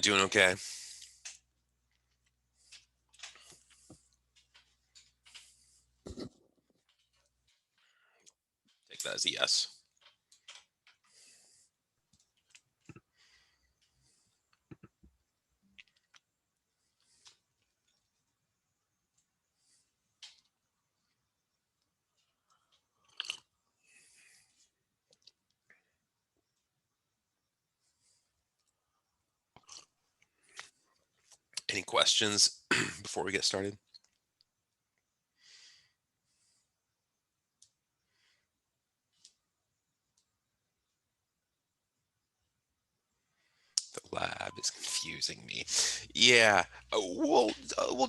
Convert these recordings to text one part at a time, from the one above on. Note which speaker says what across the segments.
Speaker 1: Doing okay. Take that as a yes. Any questions before we get started? The lab is confusing me. Yeah, we'll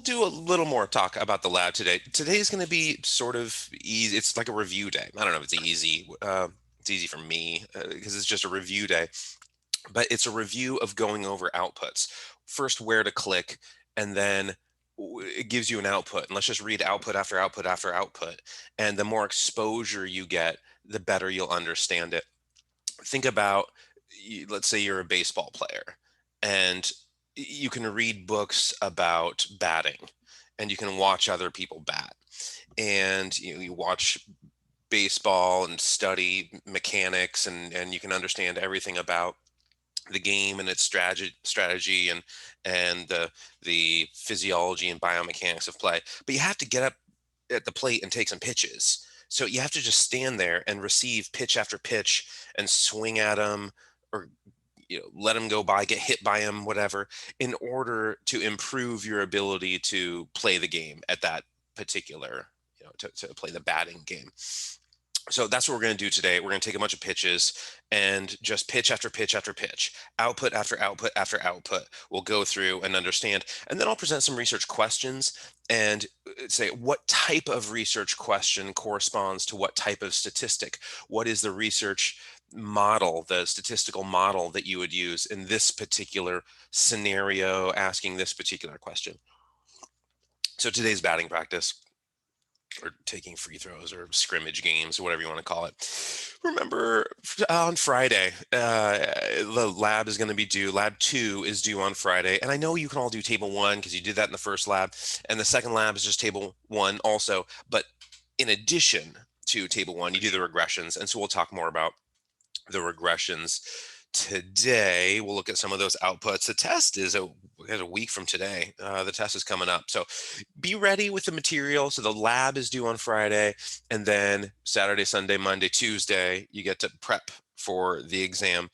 Speaker 1: do a little more talk about the lab today. Today is going to be sort of easy. It's like a review day. I don't know if it's easy. It's easy for me because it's just a review day, but it's a review of going over outputs. First, where to click, and then it gives you an output. And let's just read output after output after output. And the more exposure you get, the better you'll understand it. Think about, let's say you're a baseball player, and you can read books about batting, and you can watch other people bat, and you watch baseball and study mechanics, and you can understand everything about the game and its strategy and the physiology and biomechanics of play. But you have to get up at the plate and take some pitches. So you have to just stand there and receive pitch after pitch and swing at them, or let them go by, get hit by them, whatever, in order to improve your ability to play the game at that particular, to play the batting game. So that's what we're going to do today. We're going to take a bunch of pitches and just pitch after pitch after pitch, output after output after output. We'll go through and understand, and then I'll present some research questions and say what type of research question corresponds to what type of statistic. What is the research model, the statistical model that you would use in this particular scenario, asking this particular question. So today's batting practice, or taking free throws or scrimmage games or whatever you want to call it. Remember, on Friday, the lab is going to be due. Lab 2 is due on Friday. And I know you can all do table 1 because you did that in the first lab. And the second lab is just table 1 also. But in addition to table 1, you do the regressions. And so we'll talk more about the regressions today. We'll look at some of those outputs. The test is a week from today. The test is coming up. So be ready with the material. So the lab is due on Friday, and then Saturday, Sunday, Monday, Tuesday, you get to prep for the exam,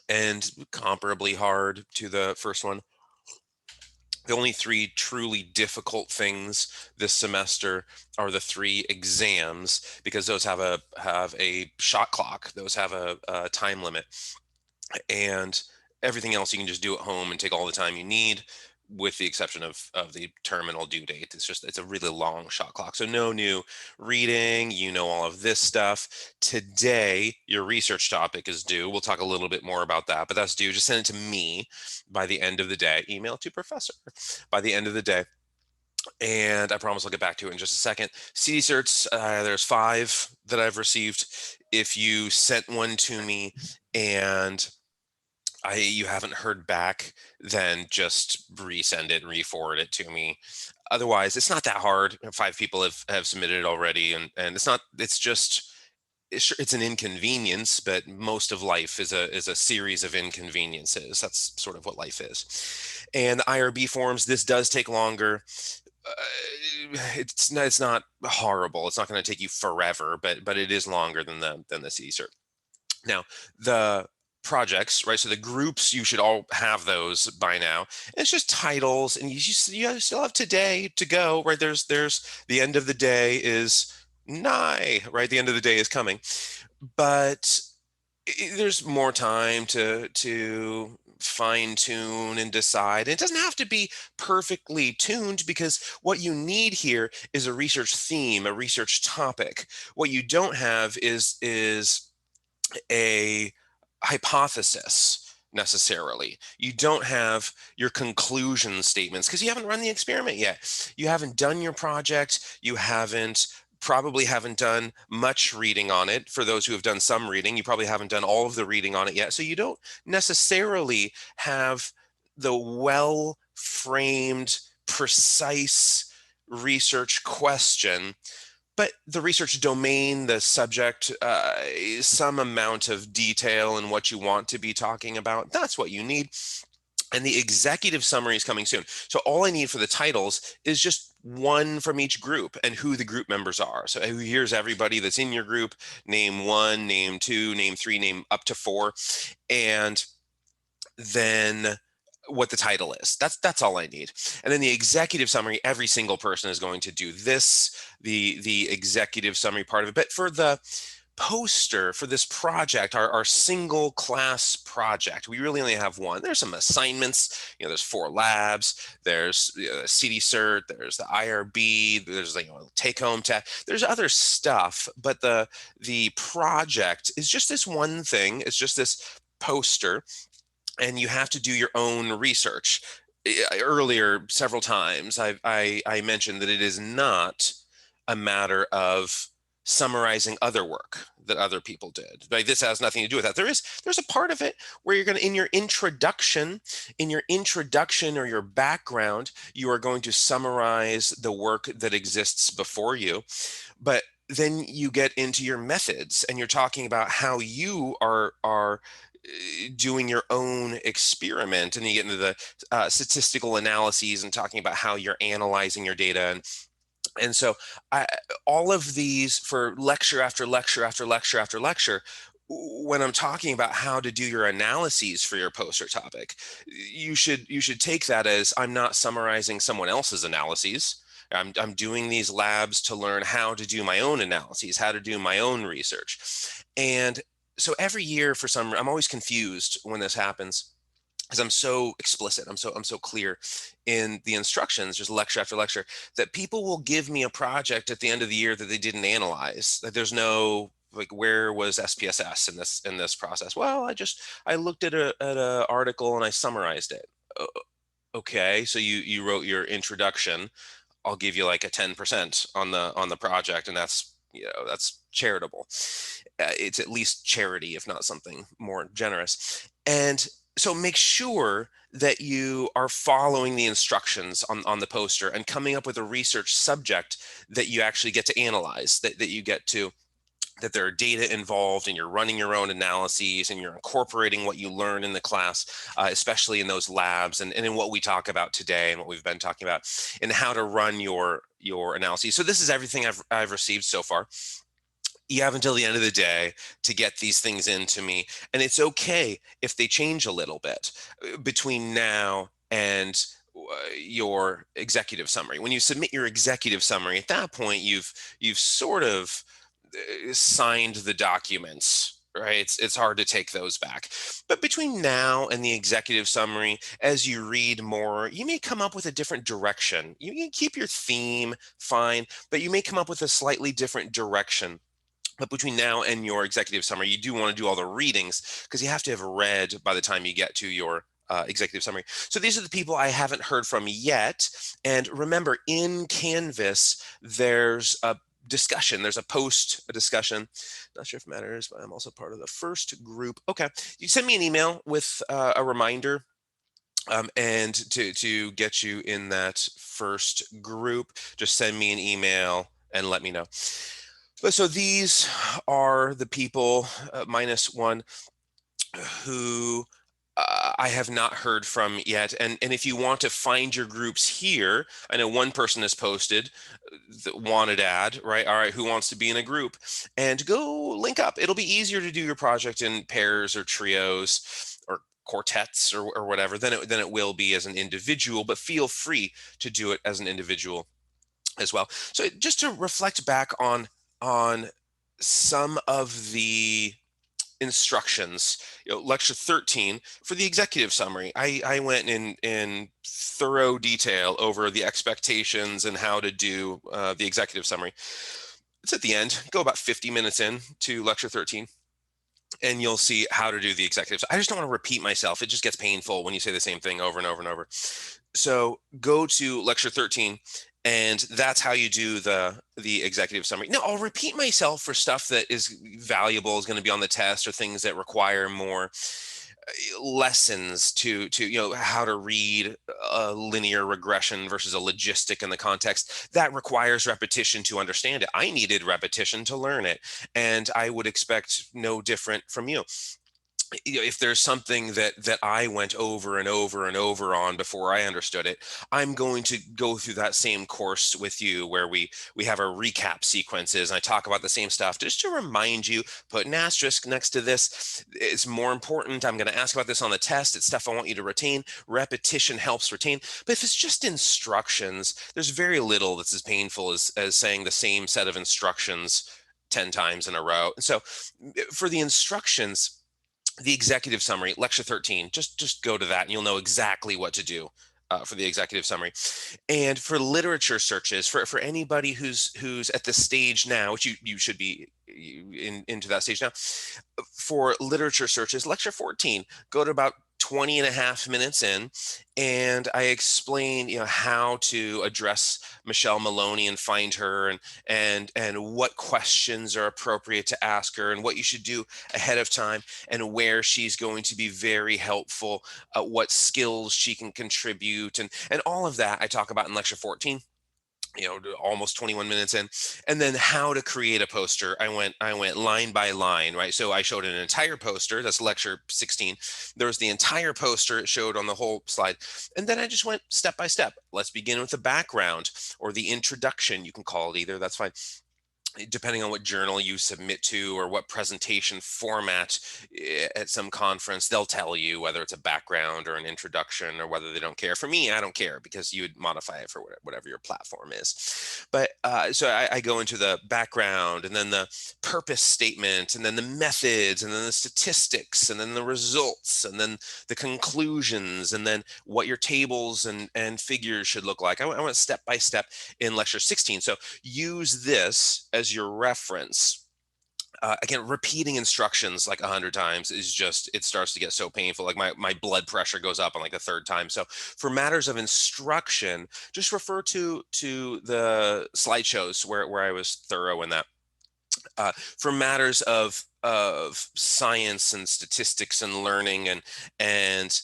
Speaker 1: and comparably hard to the first one. The only 3 truly difficult things this semester are the 3 exams, because those have a shot clock. Those have a time limit, and everything else you can just do at home and take all the time you need, with the exception of the terminal due date. It's a really long shot clock. So no new reading, all of this stuff. Today, your research topic is due. We'll talk a little bit more about that, but that's due. Just send it to me by the end of the day. Email to professor by the end of the day. And I promise I'll get back to it in just a second. CD certs, there's 5 that I've received. If you sent one to me and you haven't heard back, then just resend it and re-forward it to me. Otherwise, it's not that hard. 5 people have submitted it already, and it's an inconvenience, but most of life is a series of inconveniences. That's sort of what life is. And the IRB forms, this does take longer. It's not horrible. It's not going to take you forever, but it is longer than the CD cert. Now, the projects, right? So the groups, you should all have those by now. And it's just titles, and you still have today to go, right? There's the end of the day is nigh, right? The end of the day is coming, but there's more time to fine tune and decide. It doesn't have to be perfectly tuned, because what you need here is a research theme, a research topic. What you don't have is a hypothesis necessarily. You don't have your conclusion statements because you haven't run the experiment yet. You haven't done your project. You probably haven't done much reading on it. For those who have done some reading, you probably haven't done all of the reading on it yet. So you don't necessarily have the well-framed, precise research question, but the research domain, the subject, some amount of detail in what you want to be talking about. That's what you need. And the executive summary is coming soon. So all I need for the titles is just one from each group and who the group members are. So here's everybody that's in your group, name one, name two, name three, name up to four, and then what the title is. That's all I need. And then the executive summary, every single person is going to do this, the executive summary part of it. But for the poster for this project, our single class project, we really only have one. There's some assignments, there's 4 labs, there's CD cert, there's the IRB, there's take home test, there's other stuff, but the project is just this one thing. It's just this poster, and you have to do your own research. Earlier, several times, I mentioned that it is not a matter of summarizing other work that other people did. Like, this has nothing to do with that. There's a part of it where you're going to, in your introduction or your background, you are going to summarize the work that exists before you. But then you get into your methods, and you're talking about how you are doing your own experiment, and you get into the statistical analyses and talking about how you're analyzing your data. And so all of these, for lecture after lecture after lecture after lecture, when I'm talking about how to do your analyses for your poster topic, you should take that as, I'm not summarizing someone else's analyses. I'm doing these labs to learn how to do my own analyses, how to do my own research. And so every year, I'm always confused when this happens, because I'm so explicit, I'm so clear in the instructions, just lecture after lecture, that people will give me a project at the end of the year that they didn't analyze. That there's no, like, where was SPSS in this process? Well, I looked at a article and I summarized it. Okay, so you wrote your introduction. I'll give you like a 10% on the project, and that's charitable. It's at least charity, if not something more generous. And so make sure that you are following the instructions on the poster and coming up with a research subject that you actually get to analyze, that there are data involved, and you're running your own analyses, and you're incorporating what you learn in the class, especially in those labs, and in what we talk about today and what we've been talking about, and how to run your analyses. So this is everything I've received so far. You have until the end of the day to get these things into me, and it's okay if they change a little bit between now and your executive summary. When you submit your executive summary, at that point, you've sort of signed the documents, right? It's hard to take those back. But between now and the executive summary, as you read more, you may come up with a different direction. You can keep your theme, fine, but you may come up with a slightly different direction. But between now and your executive summary, you do want to do all the readings, because you have to have read by the time you get to your executive summary. So these are the people I haven't heard from yet. And remember, in Canvas, there's a discussion. There's a discussion. Not sure if it matters, but I'm also part of the first group. Okay. You send me an email with a reminder, and to get you in that first group. Just send me an email and let me know. But so these are the people, -1, who I have not heard from yet. And if you want to find your groups here, I know one person has posted the wanted ad, right? All right, who wants to be in a group? And go link up. It'll be easier to do your project in pairs or trios or quartets or whatever than it will be as an individual, but feel free to do it as an individual as well. So just to reflect back on some of the instructions, lecture 13 for the executive summary, I went in thorough detail over the expectations and how to do the executive summary. It's at the end. Go about 50 minutes in to lecture 13, and you'll see how to do the executive. I just don't want to repeat myself. It just gets painful when you say the same thing over and over and over. So go to lecture 13, and that's how you do the executive summary. Now, I'll repeat myself for stuff that is valuable, is going to be on the test, or things that require more lessons to how to read a linear regression versus a logistic in the context that requires repetition to understand it. I needed repetition to learn it, and I would expect no different from you. If there's something that I went over and over and over on before I understood it, I'm going to go through that same course with you where we have our recap sequences and I talk about the same stuff just to remind you, put an asterisk next to this. It's more important. I'm going to ask about this on the test. It's stuff I want you to retain. Repetition helps retain. But if it's just instructions, there's very little that's as painful as saying the same set of instructions 10 times in a row. And so for the instructions, the executive summary, lecture 13, just go to that and you'll know exactly what to do for the executive summary. And for literature searches, for anybody who's at this stage now, which you should be into that stage now, for literature searches, lecture 14, go to about 20 and a half minutes in, and I explain, how to address Michelle Maloney and find her, and what questions are appropriate to ask her, and what you should do ahead of time, and where she's going to be very helpful, what skills she can contribute, and all of that I talk about in lecture 14, almost 21 minutes in. And then how to create a poster, I went line by line, right? So I showed an entire poster. That's lecture 16. There was the entire poster. It showed on the whole slide, and then I just went step by step. Let's begin with the background, or the introduction, you can call it either, that's fine, depending on what journal you submit to or what presentation format. At some conference, they'll tell you whether it's a background or an introduction, or whether they don't care. For me, I don't care, because you would modify it for whatever your platform is. But so I go into the background, and then the purpose statement, and then the methods, and then the statistics, and then the results, and then the conclusions, and then what your tables and figures should look like. I went step by step in lecture 16. So use this as your reference. Again, repeating instructions like 100 times is just, it starts to get so painful. Like my blood pressure goes up on like the third time. So for matters of instruction, just refer to the slideshows where I was thorough in that. For matters of science and statistics and learning and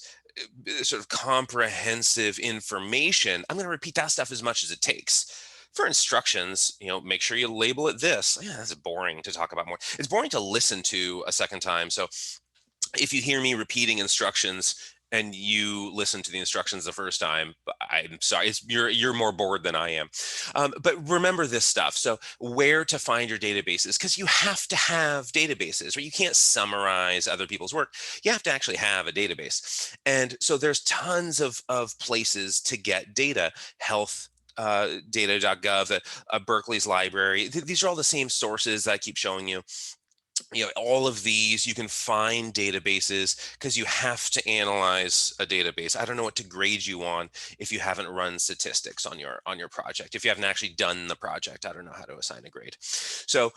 Speaker 1: sort of comprehensive information, I'm going to repeat that stuff as much as it takes. For instructions, make sure you label it this. Yeah, that's boring to talk about more. It's boring to listen to a second time. So if you hear me repeating instructions and you listen to the instructions the first time, I'm sorry, you're more bored than I am. But remember this stuff. So where to find your databases, because you have to have databases, or you can't summarize other people's work. You have to actually have a database. And so there's tons of places to get data. Health data.gov, Berkeley's library. These are all the same sources that I keep showing you. All of these, you can find databases because you have to analyze a database. I don't know what to grade you on if you haven't run statistics on your project. If you haven't actually done the project, I don't know how to assign a grade. So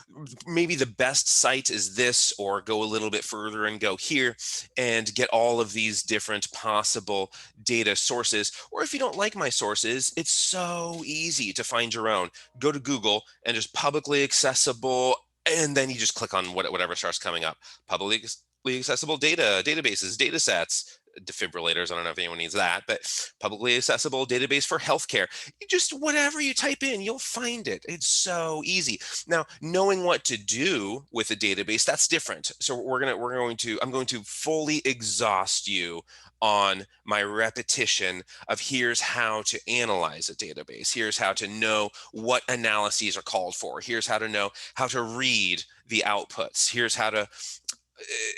Speaker 1: maybe the best site is this, or go a little bit further and go here and get all of these different possible data sources. Or if you don't like my sources, it's so easy to find your own. Go to Google and just publicly accessible, and then you just click on whatever starts coming up. Publicly accessible databases, data sets, defibrillators. I don't know if anyone needs that, but publicly accessible database for healthcare. Just whatever you type in, you'll find it. It's so easy. Now, knowing what to do with a database, that's different. So I'm going to fully exhaust you on my repetition of here's how to analyze a database. Here's how to know what analyses are called for. Here's how to know how to read the outputs. Here's how to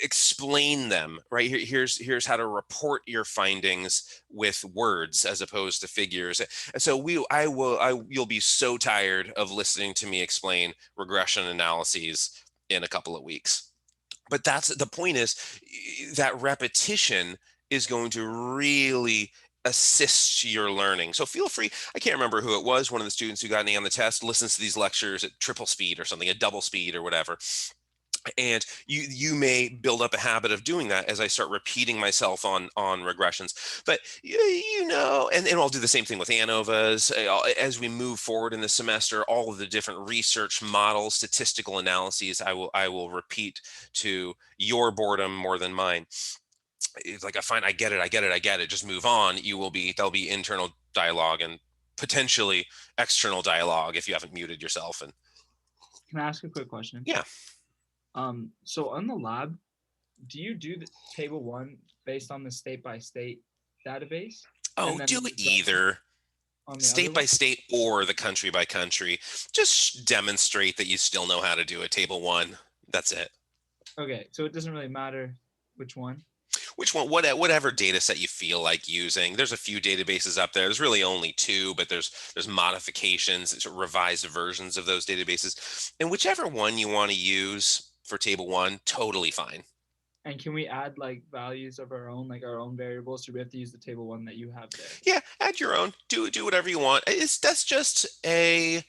Speaker 1: explain them, right? Here's how to report your findings with words as opposed to figures. And so you'll be so tired of listening to me explain regression analyses in a couple of weeks. But that's the point, is that repetition is going to really assist your learning. So feel free. I can't remember who it was. One of the students who got an A on the test listens to these lectures at triple speed or something, at double speed or whatever. And you may build up a habit of doing that as I start repeating myself on regressions. But and I'll do the same thing with ANOVAs as we move forward in the semester. All of the different research models, statistical analyses, I will repeat to your boredom more than mine. it's like, I get it, I get it, I get it, just move on. There'll be internal dialogue and potentially external dialogue if you haven't muted yourself. And
Speaker 2: Can I ask a quick question?
Speaker 1: yeah.
Speaker 2: So on the lab, do you do the table one based on the state by state database,
Speaker 1: Oh,
Speaker 2: and then
Speaker 1: do
Speaker 2: the regression
Speaker 1: either
Speaker 2: on the other
Speaker 1: state by
Speaker 2: one?
Speaker 1: state or the country by country. Just demonstrate that you still know how to do a table one. That's it.
Speaker 2: Okay, so it doesn't really matter which one.
Speaker 1: Which one, whatever data set you feel like using. There's a few databases up there. There's really only two, but there's modifications, it's revised versions of those databases. And whichever one you want to use for table one, totally fine.
Speaker 2: And can we add like values of our own, like our own variables? Or we have to use the table one that you have there?
Speaker 1: Yeah, add your own. Do whatever you want. That's just a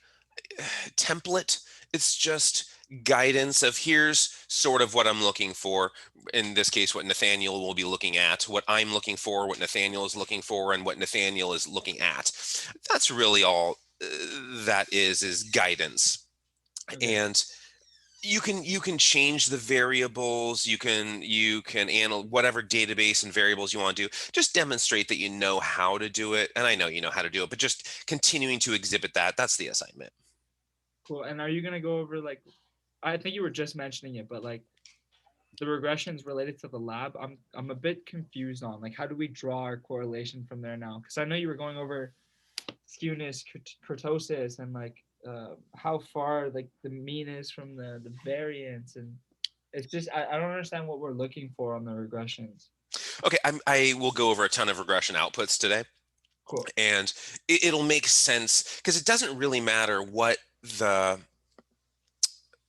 Speaker 1: template. It's just guidance of here's sort of what I'm looking for. In this case, what Nathaniel will be looking at, what I'm looking for, what Nathaniel is looking for, and what Nathaniel is looking at. That's really all that is guidance.
Speaker 2: Okay.
Speaker 1: And you can change the variables, you can analyze whatever database and variables you want to do. Just demonstrate that you know how to do it, and I know you know how to do it, but just continuing to exhibit that's the assignment.
Speaker 2: Cool. And are you gonna go over like I think you were just mentioning it, but like the regressions related to the lab, I'm a bit confused on like how do we draw our correlation from there now? Because I know you were going over skewness, kurtosis, and like how far like the mean is from the variance, and it's just I don't understand what we're looking for on the regressions.
Speaker 1: Okay, I will go over a ton of regression outputs today,
Speaker 2: Cool.
Speaker 1: and it'll make sense because it doesn't really matter what the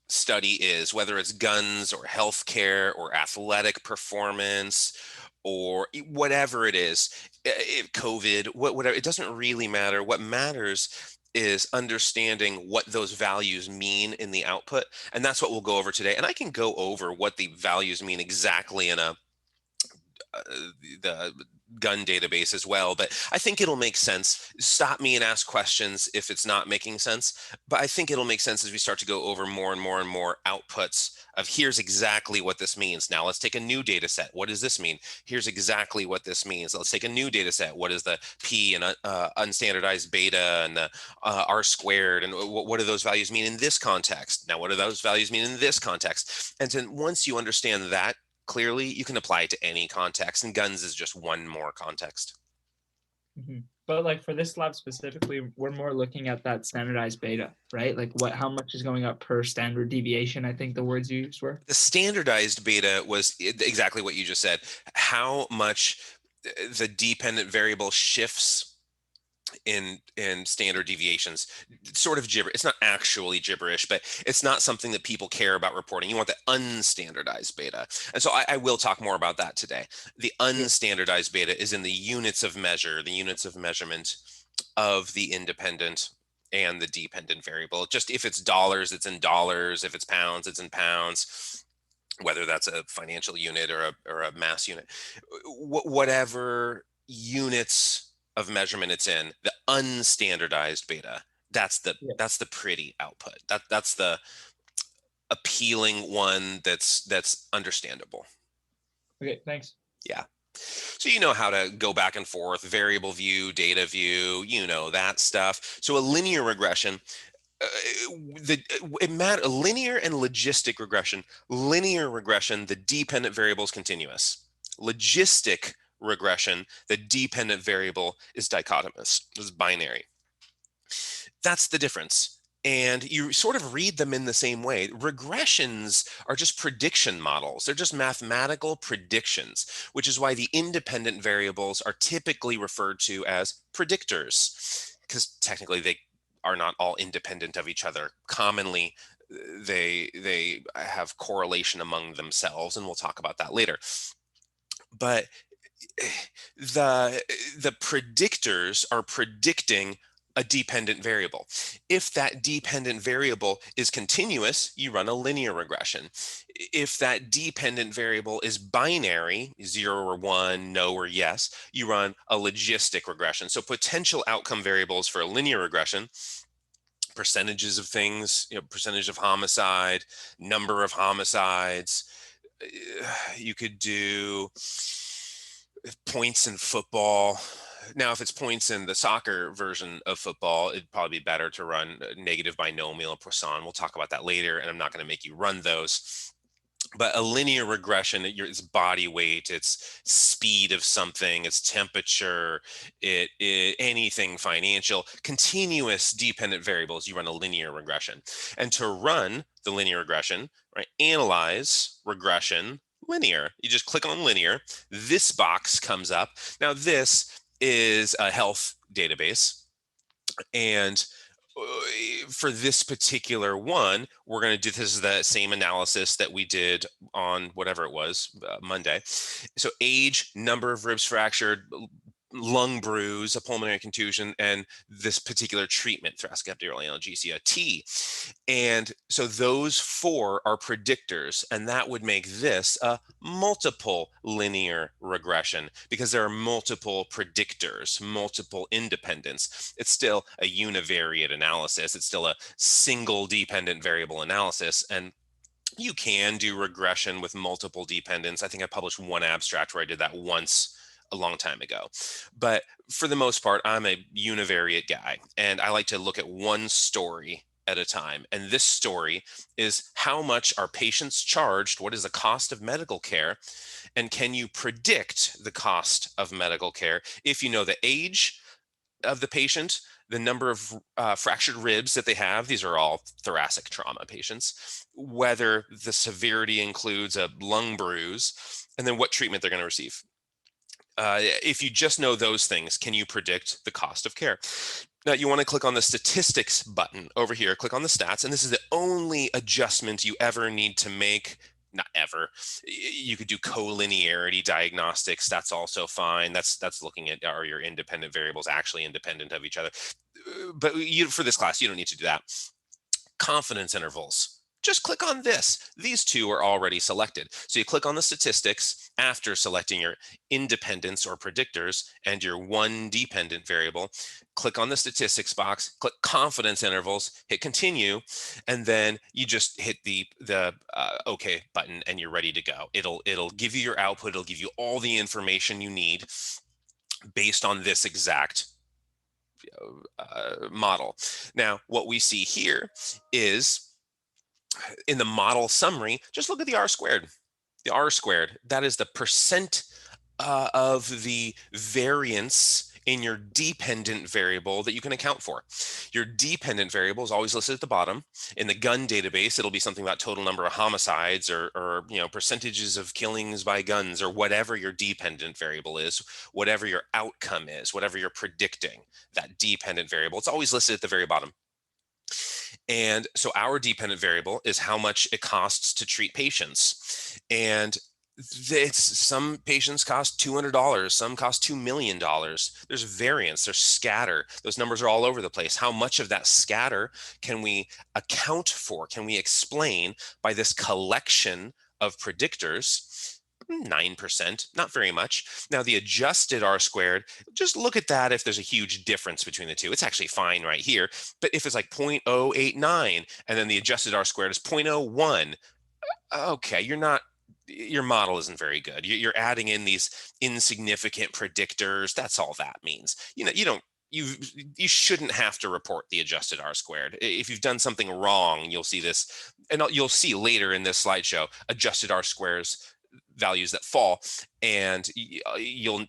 Speaker 1: study is, whether it's guns or healthcare or athletic performance or whatever it is, COVID, whatever. It doesn't really matter. What matters is understanding what those values mean in the output, and that's what we'll go over today. And I can go over what the values mean exactly in a uh, the gun database as well, but I think it'll make sense. Stop me and ask questions if it's not making sense, but I think it'll make sense as we start to go over more and more and more outputs of here's exactly what this means. Now let's take a new data set. What does this mean? Here's exactly what this means. Let's take a new data set. What is the p and unstandardized beta and the r squared, and what do those values mean in this context? Now what do those values mean in this context? And then once you understand that clearly, you can apply it to any context, and guns is just one more context.
Speaker 2: But like for this lab specifically, we're more looking at that standardized beta, right? Like what how much is going up per standard deviation, I think the words used were.
Speaker 1: The standardized beta was exactly what you just said. How much the dependent variable shifts in standard deviations, sort of gibber. It's not actually gibberish, but it's not something that people care about reporting. You want the unstandardized beta, and so I will talk more about that today. The
Speaker 2: Good.
Speaker 1: unstandardized beta is in the units of measure, the units of measurement of the independent and the dependent variable. Just if it's dollars, it's in dollars. If it's pounds, it's in pounds, whether that's a financial unit or a mass unit. Whatever units of measurement it's in, the unstandardized beta,
Speaker 2: Yeah.
Speaker 1: that's the pretty output. That's the appealing one that's understandable.
Speaker 2: Okay, thanks.
Speaker 1: Yeah. So you know how to go back and forth, variable view, data view, you know that stuff. So a linear regression, uh, it matter linear and logistic regression. Linear regression, the dependent variable is continuous. Logistic regression, the dependent variable is dichotomous, is binary. That's the difference. And you sort of read them in the same way. Regressions are just prediction models. They're just mathematical predictions, which is why the independent variables are typically referred to as predictors, because technically they are not all independent of each other. Commonly, they have correlation among themselves, and we'll talk about that later. But the the predictors are predicting a dependent variable. If that dependent variable is continuous, you run a linear regression. If that dependent variable is binary, 0 or 1, no or yes, you run a logistic regression. So potential outcome variables for a linear regression: percentages of things, percentage of homicide, number of homicides. You could do Points in football. Now, if it's points in the soccer version of football, it'd probably be better to run negative binomial Poisson. We'll talk about that later, and I'm not going to make you run those. But a linear regression, it's body weight, it's speed of something, it's temperature, anything financial, continuous dependent variables. You run a linear regression, and to run the linear regression, right? Analyze regression linear. You just click on linear. This box comes up. Now this is a health database, and for this particular one, we're going to do this is the same analysis that we did on whatever it was, Monday. So age, number of ribs fractured, lung bruise, a pulmonary contusion, and this particular treatment, thoracic epidural analgesia, T. And so those four are predictors, and that would make this a multiple linear regression because there are multiple predictors, multiple independents. It's still a univariate analysis. It's still a single dependent variable analysis. And you can do regression with multiple dependents. I think I published one abstract where I did that once a long time ago. But for the most part, I'm a univariate guy, and I like to look at one story at a time. And this story is how much are patients charged? What is the cost of medical care? And can you predict the cost of medical care if you know the age of the patient, the number of fractured ribs that they have? These are all thoracic trauma patients. Whether the severity includes a lung bruise, and then what treatment they're going to receive. If you just know those things, can you predict the cost of care? Now, you want to click on the statistics button over here, click on the stats, and this is the only adjustment you ever need to make. Not ever. You could do collinearity diagnostics. That's also fine. That's looking at, are your independent variables actually independent of each other? But for this class, you don't need to do that. Confidence intervals. Just click on this. These two are already selected. So you click on the statistics after selecting your independents or predictors and your one dependent variable. Click on the statistics box, click confidence intervals, hit continue, and then you just hit the OK button and you're ready to go. It'll give you your output. It'll give you all the information you need based on this exact model. Now, what we see here is in the model summary, just look at the R squared. The R squared, that is the percent of the variance in your dependent variable that you can account for. Your dependent variable is always listed at the bottom. In the gun database, it'll be something about total number of homicides or percentages of killings by guns or whatever your dependent variable is, whatever your outcome is, whatever you're predicting, that dependent variable. It's always listed at the very bottom. And so our dependent variable is how much it costs to treat patients. And some patients cost $200, some cost $2 million. There's variance, there's scatter. Those numbers are all over the place. How much of that scatter can we account for? Can we explain by this collection of predictors? 9%, not very much. Now, the adjusted R squared, just look at that if there's a huge difference between the two. It's actually fine right here. But if it's like 0.089 and then the adjusted R squared is 0.01, okay, your model isn't very good. You're adding in these insignificant predictors. That's all that means. You shouldn't have to report the adjusted R squared. If you've done something wrong, you'll see this, and you'll see later in this slideshow adjusted R squares values that fall, and you'll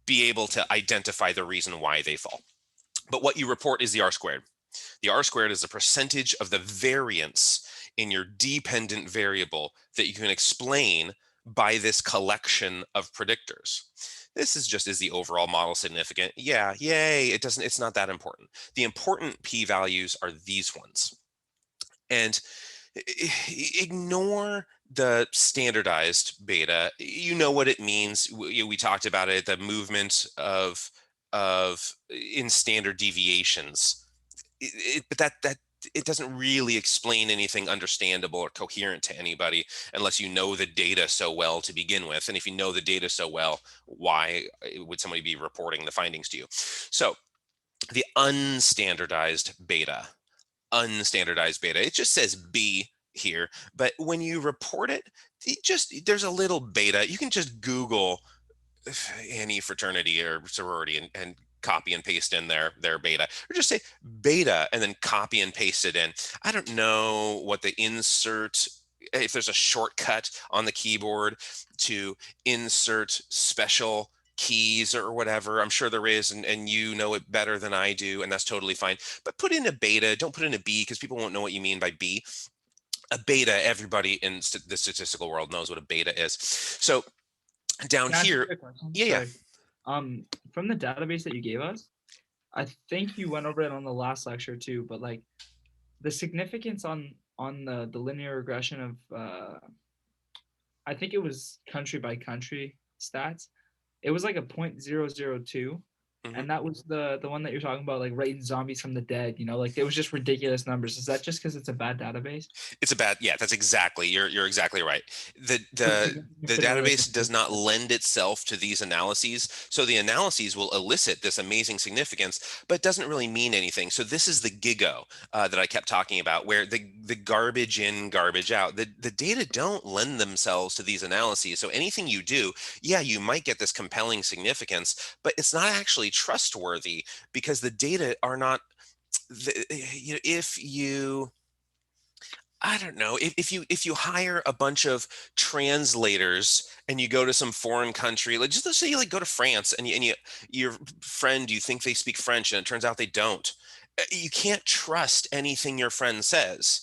Speaker 1: be able to identify the reason why they fall. But what you report is the R squared. The R squared is the percentage of the variance in your dependent variable that you can explain by this collection of predictors. This is just, is the overall model significant? Yeah, yay. It's not that important. The important p-values are these ones. And ignore the standardized beta. You know what it means. We talked about it, the movement of in standard deviations. But that it doesn't really explain anything understandable or coherent to anybody unless you know the data so well to begin with. And if you know the data so well, why would somebody be reporting the findings to you? So the unstandardized beta, it just says B here, but when you report it, there's a little beta. You can just Google any fraternity or sorority and copy and paste in their beta, or just say beta and then copy and paste it in. I don't know what the insert, if there's a shortcut on the keyboard to insert special keys or whatever. I'm sure there is, and you know it better than I do, and that's totally fine. But put in a beta, don't put in a B, because people won't know what you mean by B. A beta, everybody in the statistical world knows what a beta is. So down
Speaker 2: Can I ask you
Speaker 1: here,
Speaker 2: a quick question?
Speaker 1: yeah, yeah.
Speaker 2: Sorry. From the database that you gave us, I think you went over it on the last lecture too, but like the significance on the linear regression of I think it was country by country stats. It was like a 0.002,
Speaker 1: Mhm.
Speaker 2: and that was the one that you're talking about, like rating zombies from the dead. Like it was just ridiculous numbers. Is that just because it's a bad database?
Speaker 1: It's a bad, yeah, that's exactly, you're exactly right. The
Speaker 2: So the
Speaker 1: the
Speaker 2: significance
Speaker 1: the
Speaker 2: didn't really
Speaker 1: database
Speaker 2: compute
Speaker 1: does not
Speaker 2: that.
Speaker 1: lend itself to these analyses. So the analyses will elicit this amazing significance, but doesn't really mean anything. So this is the GIGO that I kept talking about, where the garbage in, garbage out. The data don't lend themselves to these analyses. So anything you do, yeah, you might get this compelling significance, but it's not actually trustworthy because the data are not. If you, I don't know, if you hire a bunch of translators and you go to some foreign country, like just let's say you like go to France, and your friend, you think they speak French and it turns out they don't. You can't trust anything your friend says.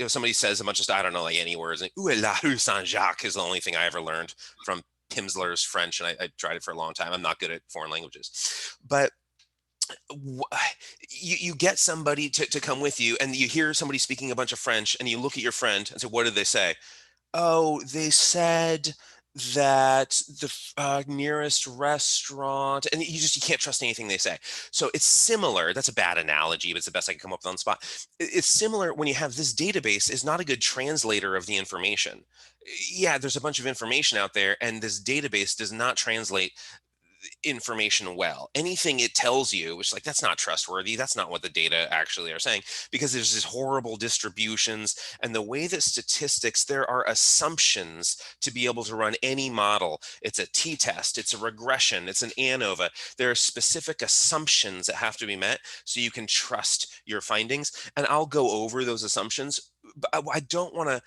Speaker 1: Somebody says a bunch of stuff, I don't know, like any words, like "Où est la rue Saint-Jacques" is the only thing I ever learned from Pimsleur's French, and I tried it for a long time. I'm not good at foreign languages, but you get somebody to come with you, and you hear somebody speaking a bunch of French, and you look at your friend and say, what did they say? Oh, they said that the nearest restaurant, and you can't trust anything they say. So it's similar. That's a bad analogy, but it's the best I can come up with on the spot. It's similar when you have this database is not a good translator of the information. Yeah, there's a bunch of information out there, and this database does not translate information well. Anything it tells you, which like that's not trustworthy. That's not what the data actually are saying, because there's these horrible distributions, and the way that statistics, there are assumptions to be able to run any model. It's a t-test, it's a regression, it's an ANOVA. There are specific assumptions that have to be met so you can trust your findings, and I'll go over those assumptions, but I don't want to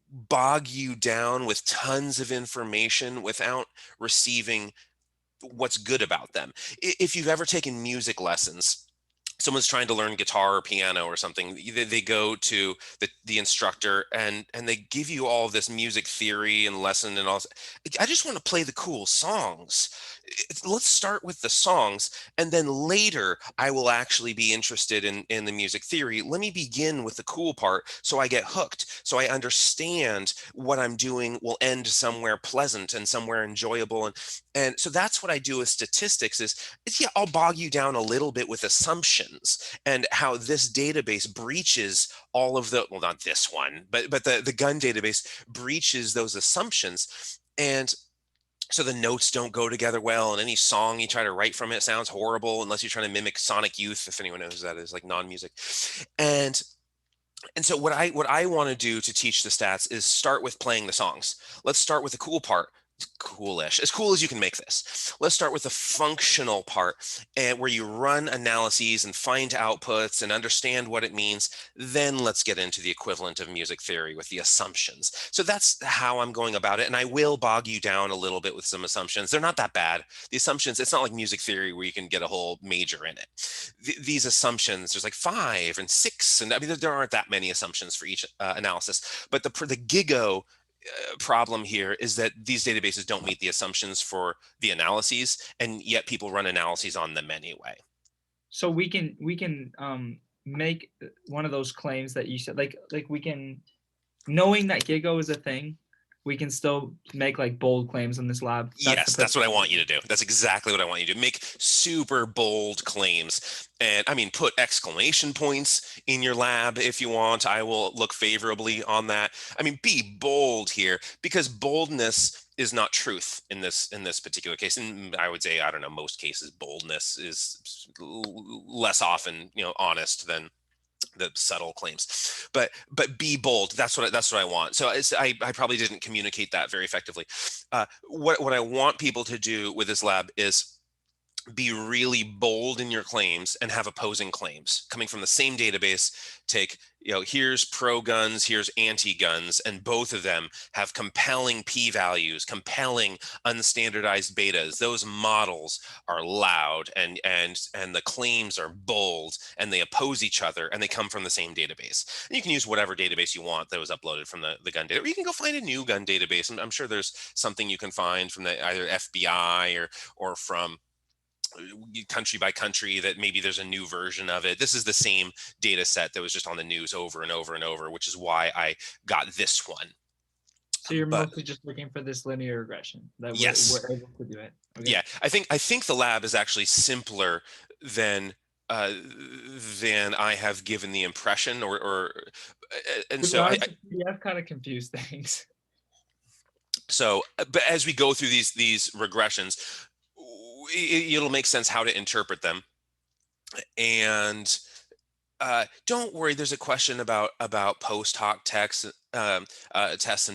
Speaker 1: bog you down with tons of information without receiving what's good about them. If you've ever taken music lessons, someone's trying to learn guitar or piano or something, they go to the instructor, and they give you all this music theory and lesson and all. I just want to play the cool songs. Let's start with the songs, and then later I will actually be interested in the music theory. Let me begin with the cool part so I get hooked, so I understand what I'm doing will end somewhere pleasant and somewhere enjoyable. And so that's what I do with statistics is yeah, I'll bog you down a little bit with assumptions and how this database breaches all of the, well, not this one, but the gun database breaches those assumptions. And so the notes don't go together well, and any song you try to write from it sounds horrible unless you're trying to mimic Sonic Youth, if anyone knows who that is, like non-music. And and so what I want to do to teach the stats is start with playing the songs. Let's start with the cool part. Coolish, as cool as you can make this. Let's start with the functional part, and where you run analyses and find outputs and understand what it means. Then let's get into the equivalent of music theory with the assumptions. So that's how I'm going about it, and I will bog you down a little bit with some assumptions. They're not that bad. The assumptions, it's not like music theory where you can get a whole major in it. These assumptions, there's like 5 and 6, and I mean there aren't that many assumptions for each analysis. But the gigo problem here is that these databases don't meet the assumptions for the analyses, and yet people run analyses on them anyway.
Speaker 2: So we can make one of those claims that you said, like we can, knowing that Gigo is a thing, we can still make like bold claims in this lab. That's the
Speaker 1: Yes, that's what I
Speaker 2: principle.
Speaker 1: want you to do. That's exactly what I want you to do. Make super bold claims. And I mean, put exclamation points in your lab if you want. I will look favorably on that. I mean, be bold here, because boldness is not truth in this particular case. And I would say, I don't know, most cases boldness is less often, honest the subtle claims, but be bold. That's what I want. So I probably didn't communicate that very effectively. What I want people to do with this lab is be really bold in your claims and have opposing claims coming from the same database. Take, here's pro guns, here's anti guns, and both of them have compelling p values, compelling unstandardized betas. Those models are loud, and the claims are bold, and they oppose each other, and they come from the same database. And you can use whatever database you want that was uploaded from the gun data, or you can go find a new gun database. I'm sure there's something you can find from the either FBI or from country by country that maybe there's a new version of it. This is the same data set that was just on the news over and over and over, which is why I got this one.
Speaker 2: So you're
Speaker 1: But
Speaker 2: mostly just looking for this linear regression that we're
Speaker 1: yes,
Speaker 2: able to do it. Okay.
Speaker 1: yeah, I think the lab is actually simpler than uh, than I have given the impression, or and
Speaker 2: To be
Speaker 1: so
Speaker 2: honest, the PDF kind of confused things.
Speaker 1: but as we go through these regressions, it'll make sense how to interpret them. And don't worry. There's a question about post hoc tests and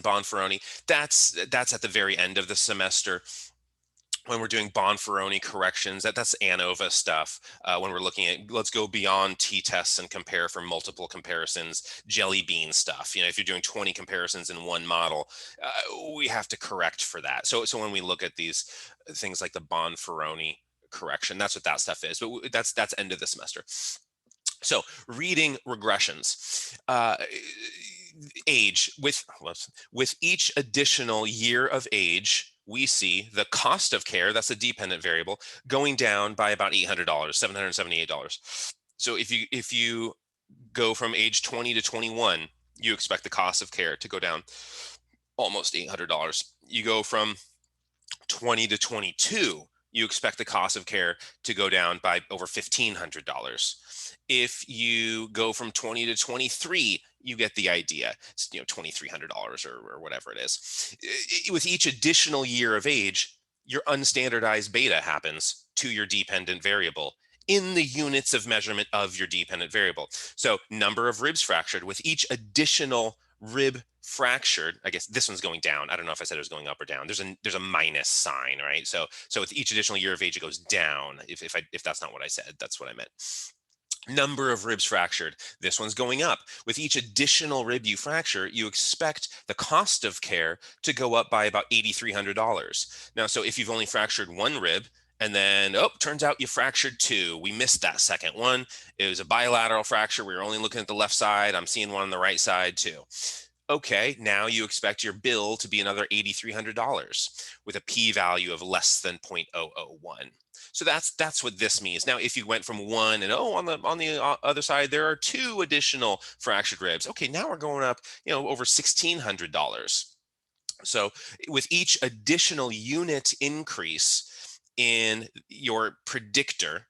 Speaker 1: Bonferroni. That's at the very end of the semester when we're doing Bonferroni corrections. That's ANOVA stuff. When we're looking at, let's go beyond t-tests and compare for multiple comparisons, jelly bean stuff. If you're doing 20 comparisons in one model, we have to correct for that. So when we look at these things like the Bonferroni correction, that's what that stuff is. But that's end of the semester. So reading regressions, age with each additional year of age, we see the cost of care, that's a dependent variable, going down by about $800, $778. So if you go from age 20 to 21, you expect the cost of care to go down almost $800. You go from 20 to 22, you expect the cost of care to go down by over $1,500. If you go from 20 to 23, you get the idea. It's $2,300 or whatever it is. With each additional year of age, your unstandardized beta happens to your dependent variable in the units of measurement of your dependent variable. So number of ribs fractured with each additional rib fractured. I guess this one's going down. I don't know if I said it was going up or down. There's a minus sign, right? So with each additional year of age, it goes down. If that's not what I said, that's what I meant. Number of ribs fractured. This one's going up. With each additional rib you fracture, you expect the cost of care to go up by about $8,300. Now, so if you've only fractured one rib, and then, turns out you fractured two. We missed that second one. It was a bilateral fracture. We were only looking at the left side. I'm seeing one on the right side too. Okay, now you expect your bill to be another $8,300 with a p-value of less than 0.001. So that's what this means. Now, if you went from one and on the other side there are two additional fractured ribs. Okay, now we're going up, over $1,600. So with each additional unit increase in your predictor,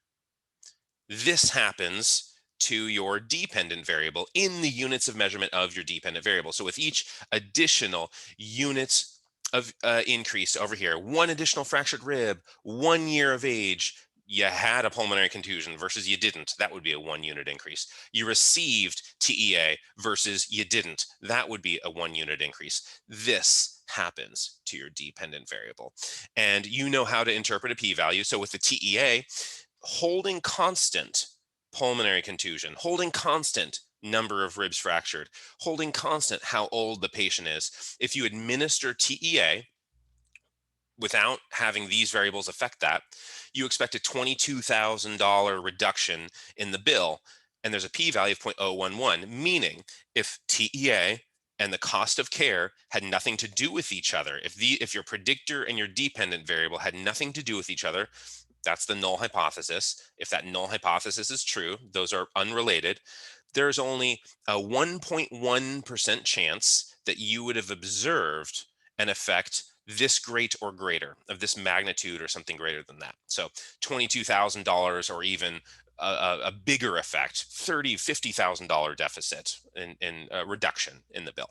Speaker 1: this happens to your dependent variable in the units of measurement of your dependent variable. So with each additional unit of increase over here, one additional fractured rib, 1 year of age, you had a pulmonary contusion versus you didn't, that would be a 1 unit increase. You received TEA versus you didn't, that would be a 1 unit increase. This happens to your dependent variable. And you know how to interpret a p-value. So with the TEA, holding constant pulmonary contusion, holding constant number of ribs fractured, holding constant how old the patient is. If you administer TEA without having these variables affect that, you expect a $22,000 reduction in the bill. And there's a p-value of 0.011, meaning if TEA and the cost of care had nothing to do with each other, if your predictor and your dependent variable had nothing to do with each other, that's the null hypothesis. If that null hypothesis is true, those are unrelated. There's only a 1.1% chance that you would have observed an effect this great or greater, of this magnitude or something greater than that. So $22,000 or even a bigger effect, $30,000, $50,000 deficit in reduction in the bill.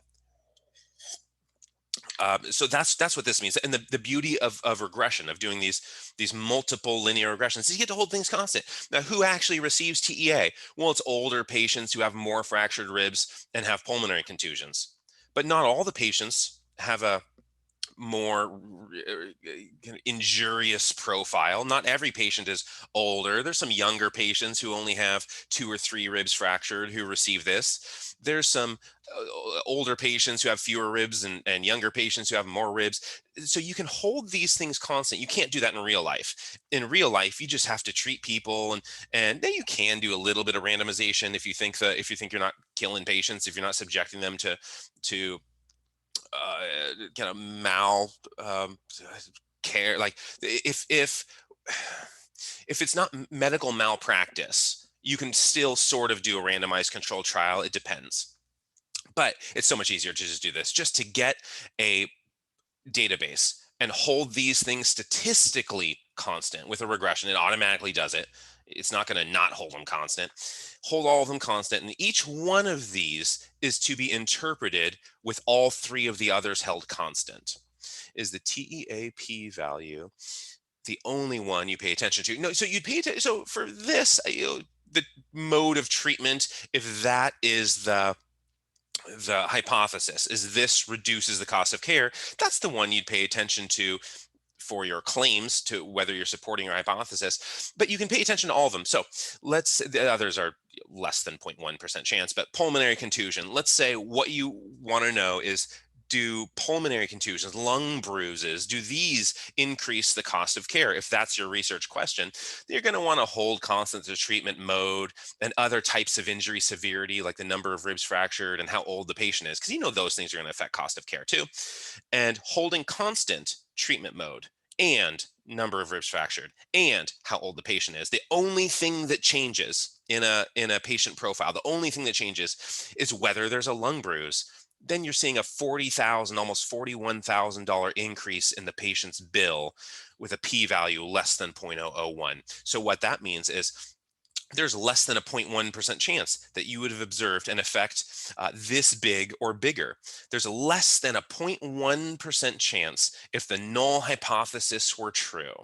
Speaker 1: So that's what this means. And the beauty of regression, of doing these multiple linear regressions, is you get to hold things constant. Now, who actually receives TEA? Well, it's older patients who have more fractured ribs and have pulmonary contusions. But not all the patients have a more injurious profile. Not every patient is older. There's some younger patients who only have 2 or 3 ribs fractured who receive this. There's some older patients who have fewer ribs, and younger patients who have more ribs. So you can hold these things constant. You can't do that in real life. In real life, you just have to treat people, and then you can do a little bit of randomization if you think you're not killing patients, if you're not subjecting them to kind of mal care. Like if it's not medical malpractice, you can still sort of do a randomized control trial. It depends, but it's so much easier to just do this, just to get a database and hold these things statistically constant with a regression. It automatically does it. It's not going to not hold them constant. Hold all of them constant. And each one of these is to be interpreted with all 3 of the others held constant. Is the TEAP value the only one you pay attention to? No, so you'd pay attention. So for this, the mode of treatment, if that is the hypothesis, is this reduces the cost of care, that's the one you'd pay attention to for your claims, to whether you're supporting your hypothesis. But you can pay attention to all of them. So the others are less than 0.1% chance, but pulmonary contusion, let's say what you want to know is, do pulmonary contusions, lung bruises, do these increase the cost of care? If that's your research question, you're going to want to hold constant the treatment mode and other types of injury severity, like the number of ribs fractured and how old the patient is, because those things are going to affect cost of care too. And holding constant treatment mode and number of ribs fractured and how old the patient is. The only thing that changes in a patient profile, the only thing that changes is whether there's a lung bruise. Then you're seeing a $40,000, almost $41,000 increase in the patient's bill with a p-value less than 0.001. So what that means is there's less than a 0.1% chance that you would have observed an effect this big or bigger. There's less than a 0.1% chance if the null hypothesis were true,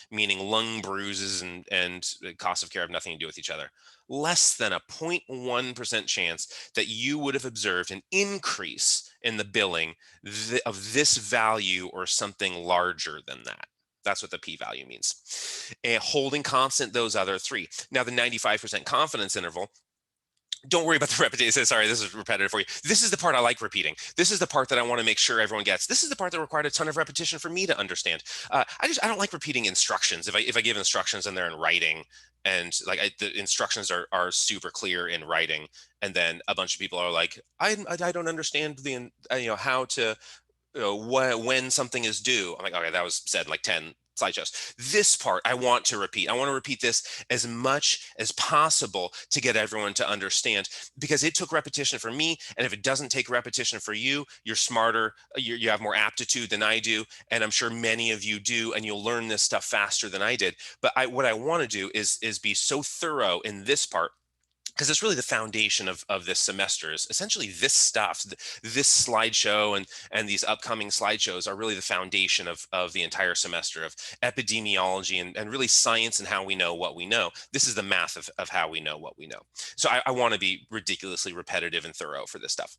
Speaker 1: meaning lung bruises and cost of care have nothing to do with each other. Less than a 0.1% chance that you would have observed an increase in the billing of this value or something larger than that. That's what the p-value means. And holding constant those other 3. Now, the 95% confidence interval, don't worry about the repetition. Sorry, this is repetitive for you. This is the part I like repeating. This is the part that I want to make sure everyone gets. This is the part that required a ton of repetition for me to understand. I don't like repeating instructions. If I give instructions and they're in writing, and the instructions are super clear in writing, and then a bunch of people are like, I don't understand how to when something is due. I'm like, okay, that was said in like 10 slideshows. This part I want to repeat. I want to repeat this as much as possible to get everyone to understand, because it took repetition for me. And if it doesn't take repetition for you, you're smarter, you have more aptitude than I do. And I'm sure many of you do, and you'll learn this stuff faster than I did. But what I want to do is be so thorough in this part, because it's really the foundation of this semester, is essentially this stuff. This slideshow and these upcoming slideshows are really the foundation of the entire semester of epidemiology and really science and how we know what we know. This is the math of how we know what we know. So I want to be ridiculously repetitive and thorough for this stuff.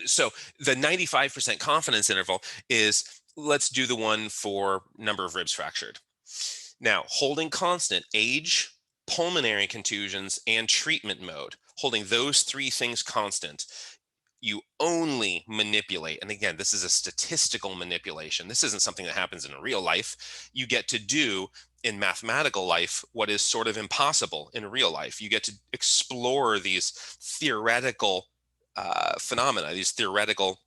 Speaker 1: So the 95% confidence interval is, let's do the one for number of ribs fractured. Now, holding constant age, pulmonary contusions, and treatment mode, holding those 3 things constant, you only manipulate. And again, this is a statistical manipulation. This isn't something that happens in real life. You get to do in mathematical life what is sort of impossible in real life. You get to explore these theoretical phenomena, these theoretical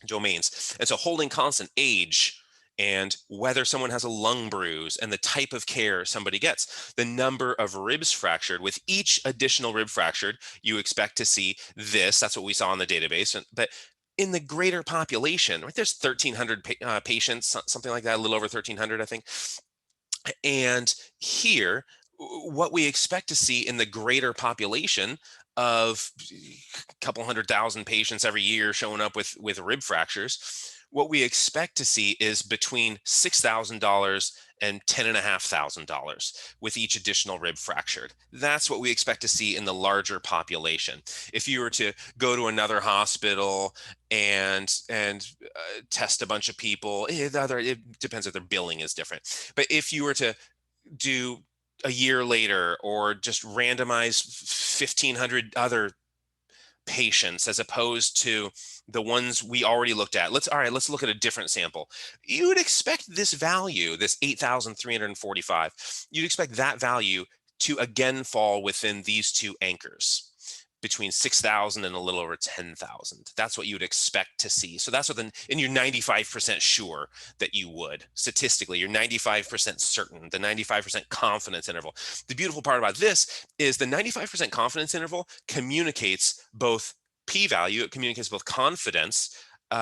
Speaker 1: domains. And so holding constant age and whether someone has a lung bruise and the type of care somebody gets, the number of ribs fractured, with each additional rib fractured, you expect to see this. That's what we saw in the database. But in the greater population, right, there's 1,300 patients, something like that, a little over 1,300, I think. And here, what we expect to see in the greater population of a couple 100,000 patients every year showing up with rib fractures, What we expect to see is between $6,000 and $10,500 with each additional rib fractured. That's what we expect to see in the larger population. If you were to go to another hospital and test a bunch of people, it depends if their billing is different. But if you were to do a year later or just randomize 1,500 other patients as opposed to the ones we already looked at. Let's look at a different sample. You would expect this value, this 8,345, you'd expect that value to again fall within these two anchors between 6,000 and a little over 10,000. That's what you would expect to see. So that's what and you're 95% sure that you would. Statistically, you're 95% certain, the 95% confidence interval. The beautiful part about this is the 95% confidence interval communicates both p-value, it communicates both confidence,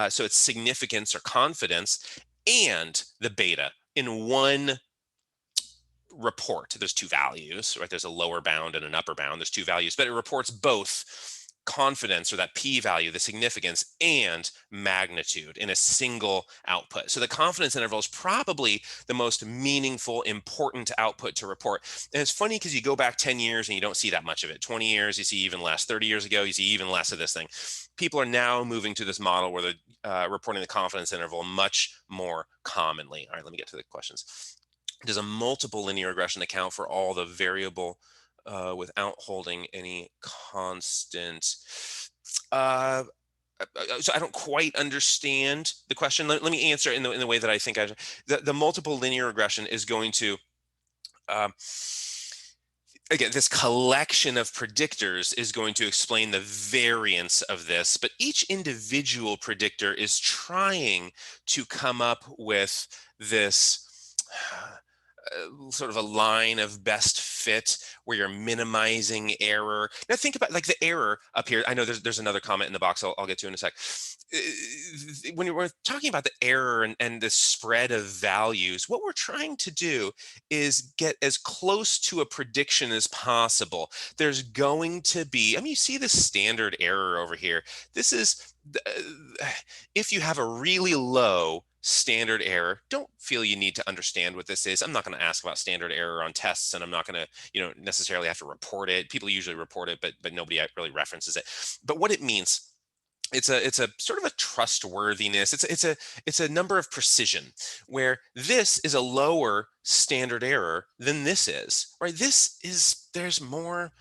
Speaker 1: so it's significance or confidence, and the beta in one report. There's two values, right? There's a lower bound and an upper bound. There's two values, but it reports both confidence or that p-value, the significance, and magnitude in a single output. So the confidence interval is probably the most meaningful, important output to report. And it's funny because you go back 10 years and you don't see that much of it. 20 years, you see even less. 30 years ago, you see even less of this thing. People are now moving to this model where they're reporting the confidence interval much more commonly. All right, let me get to the questions. Does a multiple linear regression account for all the variable without holding any constant? Uh, so I don't quite understand the question. Let me answer it in the way that I think the multiple linear regression is going to uh, again, this collection of predictors is going to explain the variance of this, but each individual predictor is trying to come up with this sort of a line of best fit where you're minimizing error. Now think about like the error up here. I know there's another comment in the box I'll get to in a sec. When we're talking about the error and the spread of values, what we're trying to do is get as close to a prediction as possible. There's going to be, I mean, you see the standard error over here. This is, if you have a really low standard error, don't feel you need to understand what this is. I'm not going to ask about standard error on tests, and I'm not going to, necessarily have to report it. People usually report it, but nobody really references it. But what it means, it's a sort of a trustworthiness. It's a number of precision where this is a lower standard error than this is, right? There's more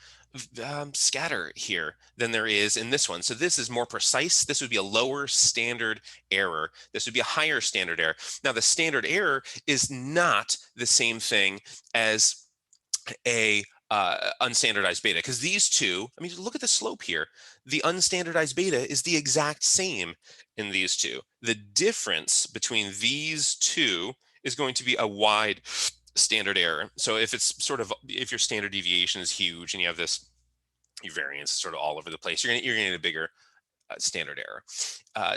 Speaker 1: scatter here than there is in this one. So this is more precise. This would be a lower standard error. This would be a higher standard error. Now the standard error is not the same thing as a unstandardized beta, because these two, I mean, look at the slope here. The unstandardized beta is the exact same in these two. The difference between these two is going to be a wide standard error. So if your standard deviation is huge and you have your variance is sort of all over the place, you're gonna get a bigger standard error.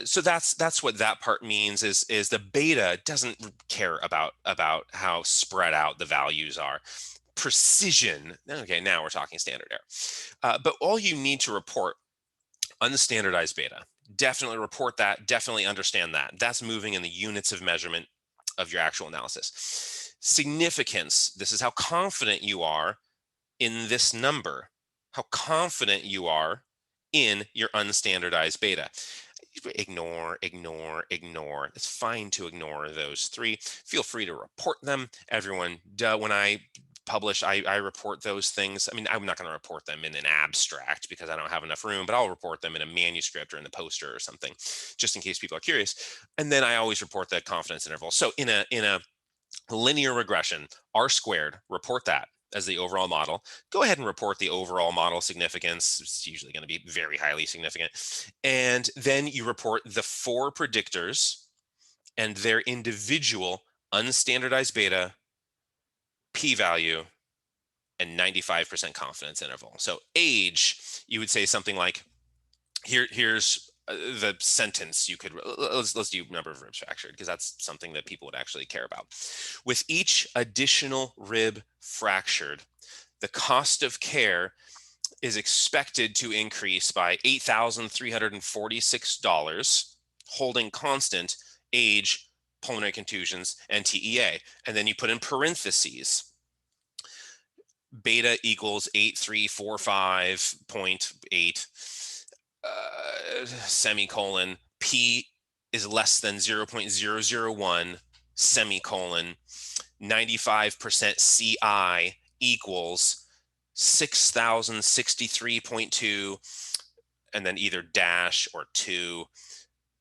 Speaker 1: So that's what that part means is the beta doesn't care about how spread out the values are. Precision, okay, now we're talking standard error. But all you need to report unstandardized beta, definitely report that, definitely understand that. That's moving in the units of measurement of your actual analysis. Significance, this is how confident you are in this number, how confident you are in your unstandardized beta. Ignore, ignore, ignore. It's fine to ignore those three. Feel free to report them. Everyone, when I publish, I report those things. I mean, I'm not going to report them in an abstract because I don't have enough room, but I'll report them in a manuscript or in the poster or something, just in case people are curious. And then I always report the confidence interval. So in a linear regression, R squared, report that as the overall model. Go ahead and report the overall model significance. It's usually going to be very highly significant. And then you report the four predictors and their individual unstandardized beta, p-value, and 95% confidence interval. So age, you would say something like, here's the sentence you could, let's do number of ribs fractured because that's something that people would actually care about. With each additional rib fractured, the cost of care is expected to increase by $8,346, holding constant age, pulmonary contusions, and TEA. And then you put in parentheses, beta equals 8345.8, semicolon, P is less than 0.001, semicolon, 95% CI equals 6063.2, and then either dash or 2,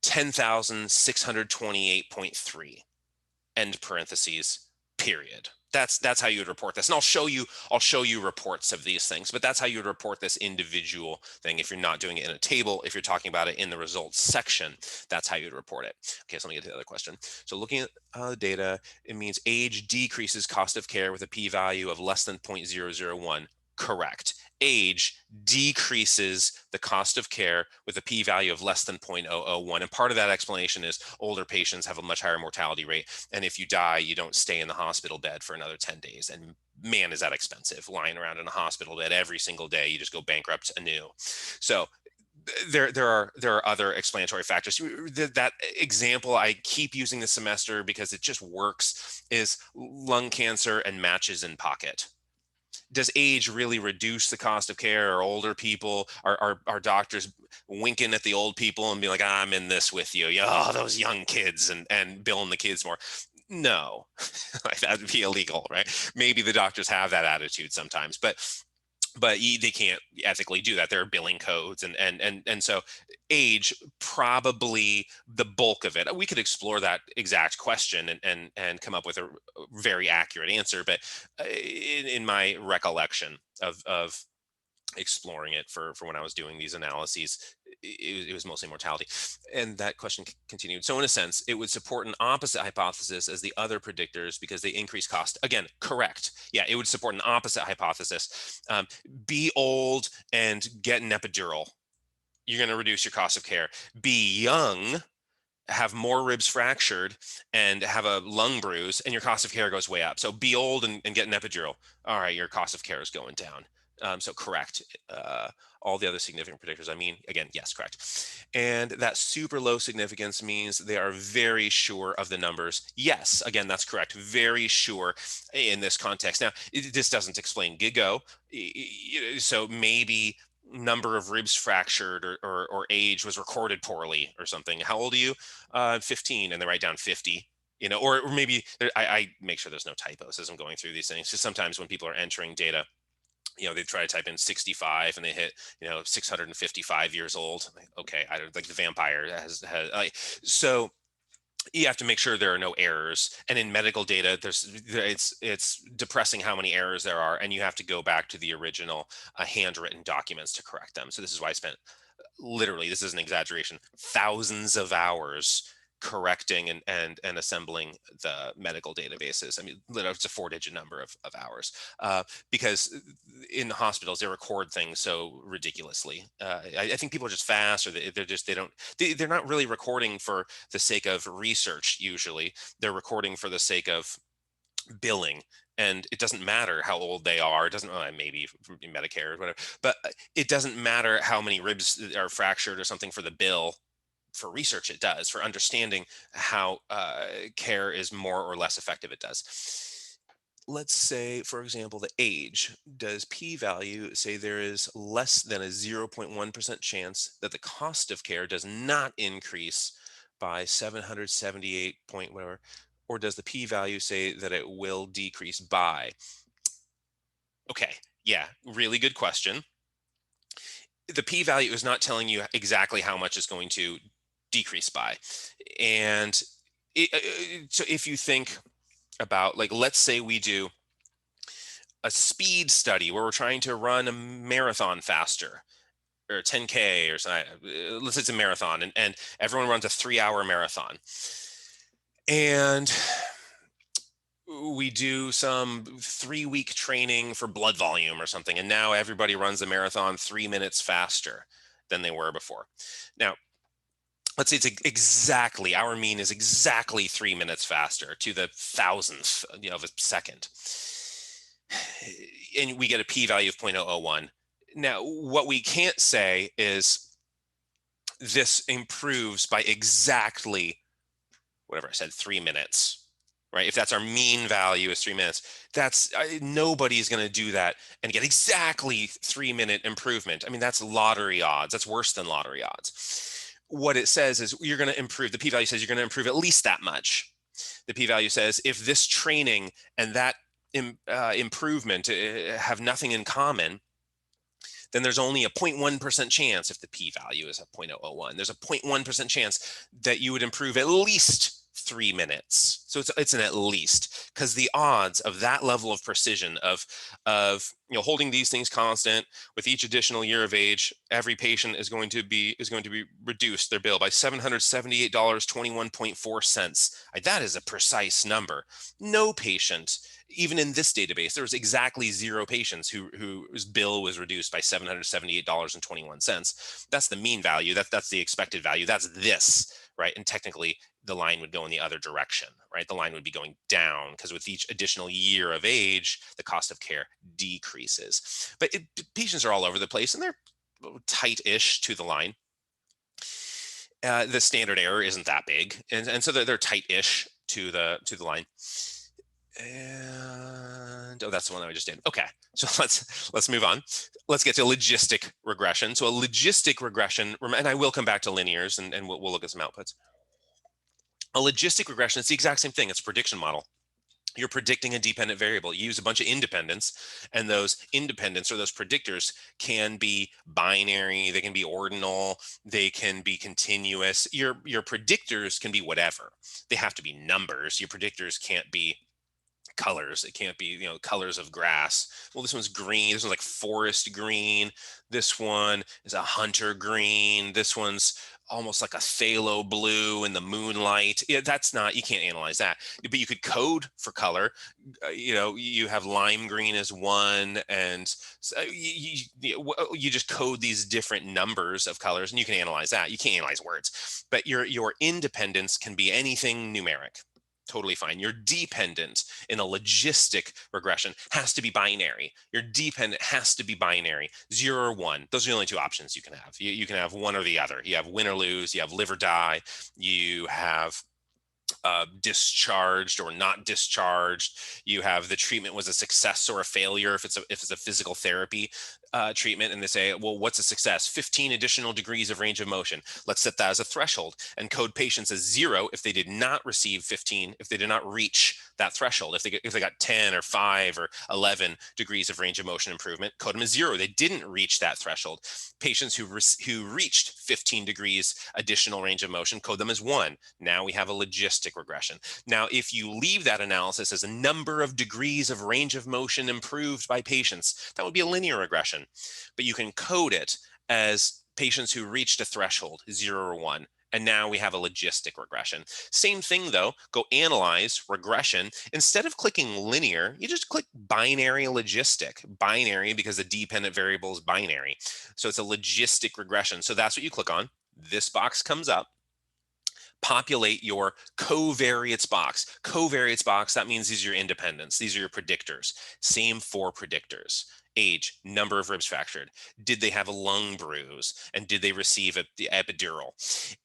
Speaker 1: 10,628.3, end parentheses, period. That's how you would report this. And I'll show you reports of these things, but that's how you would report this individual thing. If you're not doing it in a table, if you're talking about it in the results section, that's how you would report it. Okay, so let me get to the other question. So looking at the data, it means age decreases cost of care with a p-value of less than 0.001. Correct. Age decreases the cost of care with a p-value of less than 0.001. And part of that explanation is older patients have a much higher mortality rate. And if you die, you don't stay in the hospital bed for another 10 days. And man, is that expensive, lying around in a hospital bed every single day. You just go bankrupt anew. So there are other explanatory factors. That example I keep using this semester because it just works is lung cancer and matches in pocket. Does age really reduce the cost of care? Or older people, are doctors winking at the old people and be like, I'm in this with you, oh, those young kids, and billing the kids more? No. Like, that would be illegal, right? Maybe the doctors have that attitude sometimes, but they can't ethically do that. There are billing codes, and so age, probably the bulk of it. We could explore that exact question and come up with a very accurate answer, but in my recollection of exploring it for when I was doing these analyses, it was mostly mortality. And that question continued. So in a sense, it would support an opposite hypothesis as the other predictors because they increase cost. Again, correct. Yeah, it would support an opposite hypothesis. Be old and get an epidural. You're going to reduce your cost of care. Be young, have more ribs fractured, and have a lung bruise, and your cost of care goes way up. So be old and get an epidural. All right, your cost of care is going down. So correct. All the other significant predictors, I mean, again, yes, correct. And that super low significance means they are very sure of the numbers. Yes, again, that's correct. Very sure in this context. Now, this doesn't explain GIGO. So maybe number of ribs fractured or age was recorded poorly or something. How old are you? 15, and they write down 50. Or maybe I make sure there's no typos as I'm going through these things, because sometimes when people are entering data, they try to type in 65 and they hit 655 years old. Okay, I don't, like, the vampire has so you have to make sure there are no errors. And in medical data, it's depressing how many errors there are, and you have to go back to the original handwritten documents to correct them. So this is why I spent, literally, this is an exaggeration, thousands of hours correcting and assembling the medical databases. I mean, literally, it's a 4-digit number of hours, because in the hospitals they record things so ridiculously. I think people are just fast, or they're not really recording for the sake of research. Usually they're recording for the sake of billing, and it doesn't matter how old they are. It doesn't, maybe Medicare or whatever, but it doesn't matter how many ribs are fractured or something for the bill. For research it does. For understanding how care is more or less effective, it does. Let's say, for example, the age. Does p-value say there is less than a 0.1% chance that the cost of care does not increase by 778 point whatever? Or does the p-value say that it will decrease by? Okay, yeah, really good question. The p-value is not telling you exactly how much is going to decrease by. And so if you think about, like, let's say we do a speed study where we're trying to run a marathon faster, or 10K or something. Let's say it's a marathon, and everyone runs a 3-hour marathon. And we do some 3-week training for blood volume or something, and now everybody runs the marathon 3 minutes faster than they were before. Now, let's say it's exactly, our mean is exactly 3 minutes faster to the thousandth of a second. And we get a p-value of 0.001. Now, what we can't say is this improves by exactly whatever I said, 3 minutes, right? If that's our mean value is 3 minutes, that's nobody's going to do that and get exactly 3 minute improvement. I mean, that's lottery odds. That's worse than lottery odds. What it says is you're going to improve. The p-value says you're going to improve at least that much. The p-value says if this training and that improvement have nothing in common, then there's only a 0.1% chance, if the p-value is a 0.001, there's a 0.1% chance that you would improve at least 3 minutes. So it's an at least, because the odds of that level of precision of holding these things constant with each additional year of age, every patient is going to be reduced their bill by $778.21.4. That is a precise number. No patient, even in this database, there was exactly 0 patients whose bill was reduced by $778.21. That's the mean value. That's the expected value. That's this, right? And technically, the line would go in the other direction, right? The line would be going down because with each additional year of age, the cost of care decreases. But patients are all over the place, and they're tight-ish to the line. The standard error isn't that big, and so they're tight-ish to the line. And that's the one that I just did. Okay, so let's move on. Let's get to logistic regression. So a logistic regression, and I will come back to linears, and we'll look at some outputs. A logistic regression, it's the exact same thing. It's a prediction model. You're predicting a dependent variable. You use a bunch of independents, and those independents or those predictors can be binary, they can be ordinal, they can be continuous. Your predictors can be whatever. They have to be numbers. Your predictors can't be colors. It can't be, colors of grass. Well, this one's green. This one's like forest green. This one is a hunter green. This one's almost like a phthalo blue in the moonlight. Yeah, that's not, you can't analyze that. But you could code for color. You have lime green as one, and so you just code these different numbers of colors, and you can analyze that. You can't analyze words, but your independence can be anything numeric. Totally fine. Your dependent in a logistic regression has to be binary. Your dependent has to be binary, 0 or 1. Those are the only 2 options you can have. You can have one or the other. You have win or lose. You have live or die. You have discharged or not discharged. You have the treatment was a success or a failure if it's a physical therapy treatment, and they say, well, what's a success? 15 additional degrees of range of motion. Let's set that as a threshold and code patients as 0 if they did not receive 15, if they did not reach that threshold. If they got 10 or 5 or 11 degrees of range of motion improvement, code them as 0. They didn't reach that threshold. Patients who reached 15 degrees additional range of motion, code them as 1. Now we have a logistic regression. Now, if you leave that analysis as a number of degrees of range of motion improved by patients, that would be a linear regression. But you can code it as patients who reached a threshold, 0 or 1. And now we have a logistic regression. Same thing though, go analyze regression. Instead of clicking linear, you just click binary logistic. Binary because the dependent variable is binary. So it's a logistic regression. So that's what you click on. This box comes up. Populate your covariates box. Covariates box, that means these are your independents. These are your predictors. Same 4 predictors. Age, number of ribs fractured. Did they have a lung bruise? And did they receive the epidural?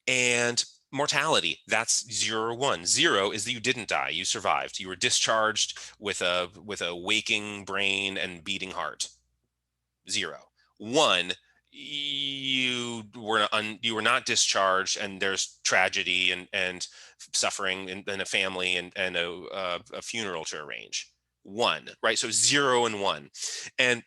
Speaker 1: And mortality, that's 0 or 1. 0 is that you didn't die, you survived. You were discharged with a waking brain and beating heart. 0. 1, you were not discharged, and there's tragedy and suffering in a family and a funeral to arrange. 1, right? So 0 and 1. And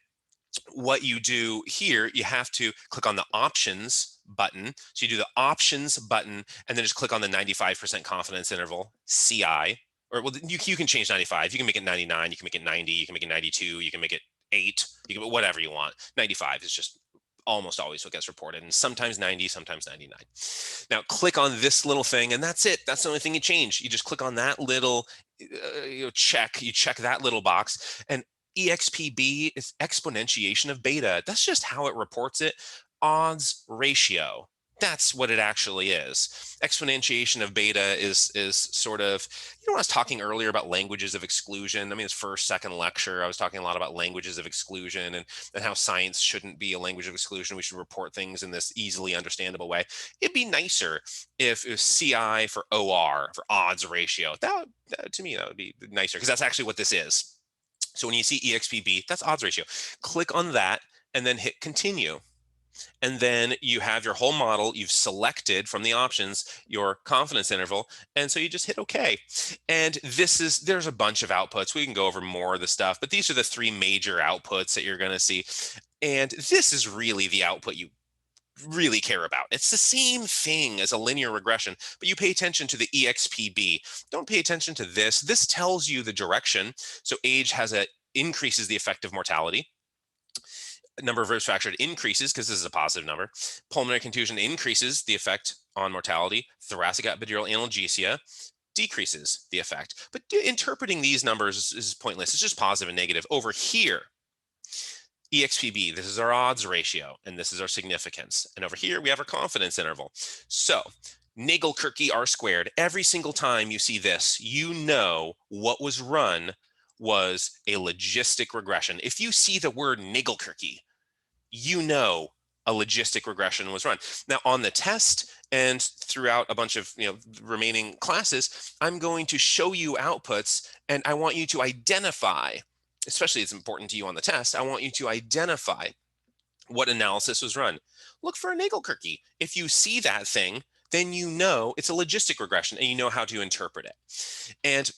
Speaker 1: what you do here, you have to click on the options button. So you do the options button and then just click on the 95% confidence interval, CI, or well, you can change 95. You can make it 99. You can make it 90. You can make it 92. You can make it 8. You can whatever you want. 95 is just almost always what gets reported, and sometimes 90, sometimes 99. Now click on this little thing, and that's it. That's the only thing you change. You just click on that little check. You check that little box, and EXPB is exponentiation of beta. That's just how it reports it. Odds ratio. That's what it actually is. Exponentiation of beta is sort of, when I was talking earlier about languages of exclusion. I mean, it's first, second lecture. I was talking a lot about languages of exclusion and how science shouldn't be a language of exclusion. We should report things in this easily understandable way. It'd be nicer if it was CI for OR, for odds ratio. To me, that would be nicer because that's actually what this is. So when you see EXPB, that's odds ratio. Click on that and then hit continue. And then you have your whole model. You've selected from the options your confidence interval. And so you just hit OK. And there's a bunch of outputs. We can go over more of the stuff, but these are the three major outputs that you're going to see. And this is really the output you really care about. It's the same thing as a linear regression, but you pay attention to the EXPB. Don't pay attention to this. This tells you the direction. So age increases the effective mortality. Number of risk factors increases because this is a positive number. Pulmonary contusion increases the effect on mortality. Thoracic epidural analgesia decreases the effect. But interpreting these numbers is pointless. It's just positive and negative. Over here, EXPB, this is our odds ratio, and this is our significance. And over here, we have our confidence interval. So Nagelkirky R squared, every single time you see this, you know what was run was a logistic regression. If you see the word Nagelkirky, you know a logistic regression was run. Now on the test and throughout a bunch of remaining classes, I'm going to show you outputs and I want you to identify, especially it's important to you on the test, I want you to identify what analysis was run. Look for a Nagelkirky. If you see that thing, then you know it's a logistic regression and you know how to interpret it. And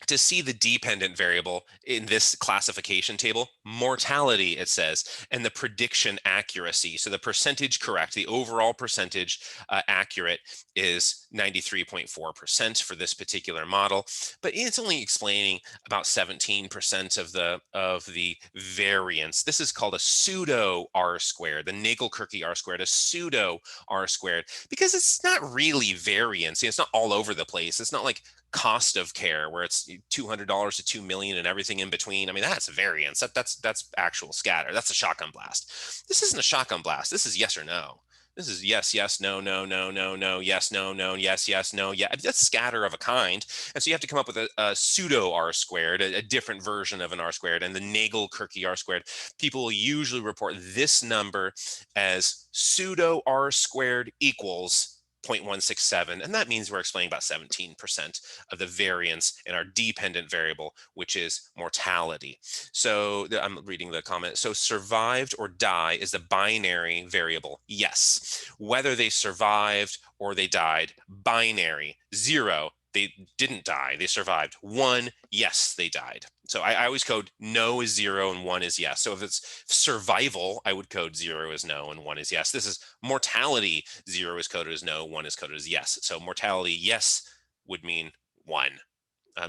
Speaker 1: to see the dependent variable in this classification table, mortality, it says, and the prediction accuracy. So the percentage correct, the overall percentage accurate is 93.4% for this particular model, but it's only explaining about 17% of the variance. This is called a pseudo R squared, the Nagelkirky R squared, a pseudo R squared, because it's not really variance. It's not all over the place. It's not like cost of care where it's $200 to 2 million and everything in between. I mean, that's variance. That's actual scatter. That's a shotgun blast. This isn't a shotgun blast. This is yes or no. This is yes, yes, no, no, no, no, no, yes, no, no, yes, yes, no, yeah. That's scatter of a kind. And so you have to come up with a pseudo R squared, a different version of an R squared, and the Nagelkirky R squared. People will usually report this number as pseudo R squared equals 0.167, and that means we're explaining about 17% of the variance in our dependent variable, which is mortality. So I'm reading the comment. So survived or die is the binary variable. Yes. Whether they survived or they died, binary. 0, they didn't die, they survived. 1, yes, they died. So I always code no is 0 and 1 is yes. So if it's survival, I would code 0 is no and 1 is yes. This is mortality. 0 is coded as no, 1 is coded as yes. So mortality, yes, would mean 1.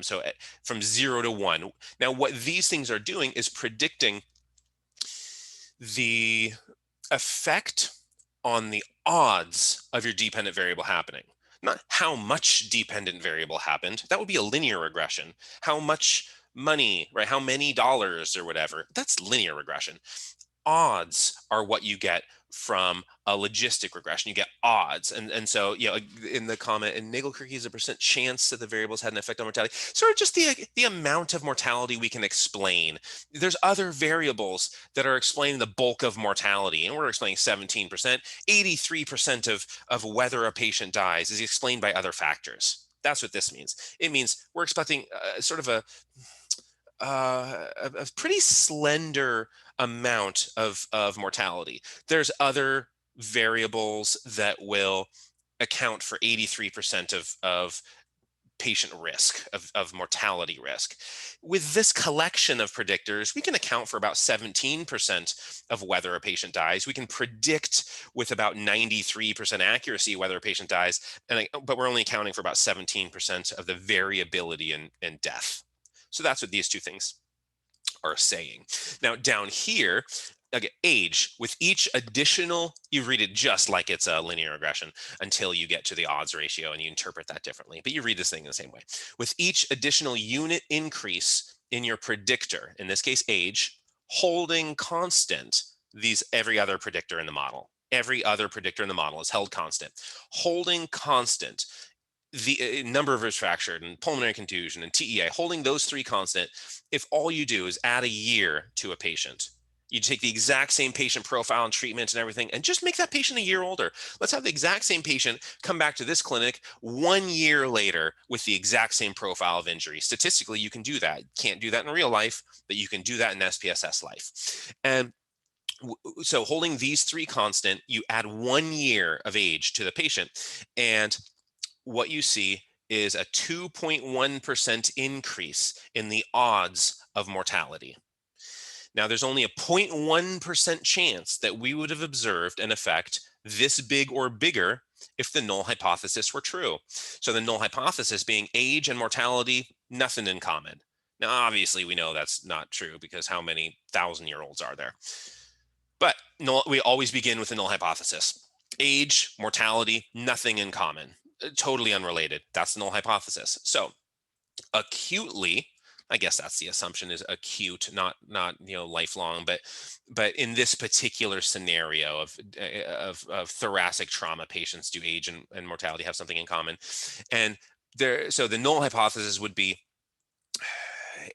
Speaker 1: So from 0 to 1. Now, what these things are doing is predicting the effect on the odds of your dependent variable happening. Not how much dependent variable happened. That would be a linear regression. How much money, right? How many dollars or whatever. That's linear regression. Odds are what you get from a logistic regression. You get odds. And so, in the comment, and Nagelkirky is a percent chance that the variables had an effect on mortality. Sort of just the amount of mortality we can explain. There's other variables that are explaining the bulk of mortality, and we're explaining 17%. 83% of whether a patient dies is explained by other factors. That's what this means. It means we're expecting sort of a pretty slender amount of mortality. There's other variables that will account for 83% of patient risk, of mortality risk. With this collection of predictors, we can account for about 17% of whether a patient dies. We can predict with about 93% accuracy whether a patient dies, but we're only accounting for about 17% of the variability in death. So that's what these two things are saying. Now down here, again, age, with each additional, you read it just like it's a linear regression until you get to the odds ratio and you interpret that differently. But you read this thing in the same way. With each additional unit increase in your predictor, in this case age, holding constant every other predictor in the model. Every other predictor in the model is held constant. Holding constant the number of ribs fractured and pulmonary contusion and TEA, holding those three constant, if all you do is add a year to a patient, you take the exact same patient profile and treatment and everything, and just make that patient a year older. Let's have the exact same patient come back to this clinic 1 year later with the exact same profile of injury. Statistically, you can do that. Can't do that in real life, but you can do that in SPSS life. And so holding these three constant, you add 1 year of age to the patient, and what you see is a 2.1% increase in the odds of mortality. Now, there's only a 0.1% chance that we would have observed an effect this big or bigger if the null hypothesis were true. So, the null hypothesis being age and mortality, nothing in common. Now, obviously, we know that's not true because how many 1,000-year-olds are there? But null, we always begin with the null hypothesis. Age, mortality, nothing in common, totally unrelated. That's the null hypothesis. So acutely, I guess that's the assumption is acute, not lifelong, but in this particular scenario of thoracic trauma patients, do age and mortality have something in common? And there, so the null hypothesis would be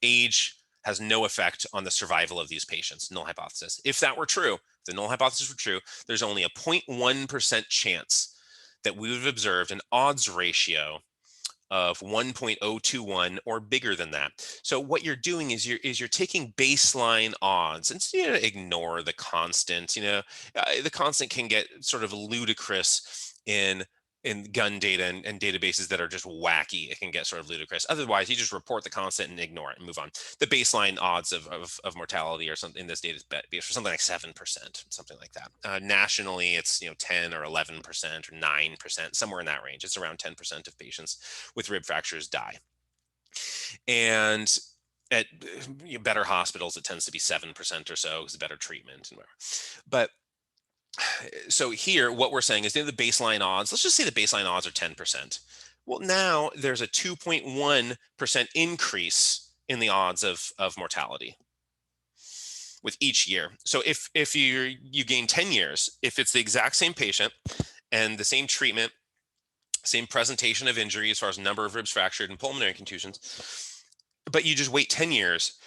Speaker 1: age has no effect on the survival of these patients. Null hypothesis. If that were true, if the null hypothesis were true, there's only a 0.1% chance that we would have observed an odds ratio of 1.021 or bigger than that. So what you're doing is you're taking baseline odds and ignore the constant. The constant can get sort of ludicrous in gun data and databases that are just wacky. It can get sort of ludicrous. Otherwise, you just report the constant and ignore it and move on. The baseline odds of mortality or something in this data is for something like 7%, something like that. Nationally, it's 10 or 11% or 9%, somewhere in that range. It's around 10% of patients with rib fractures die. And at better hospitals, it tends to be 7% or so because better treatment and whatever. But so here, what we're saying is the baseline odds, let's just say the baseline odds are 10%. Well, now there's a 2.1% increase in the odds of mortality with each year. So if you gain 10 years, if it's the exact same patient and the same treatment, same presentation of injury as far as number of ribs fractured and pulmonary contusions, but you just wait 10 years,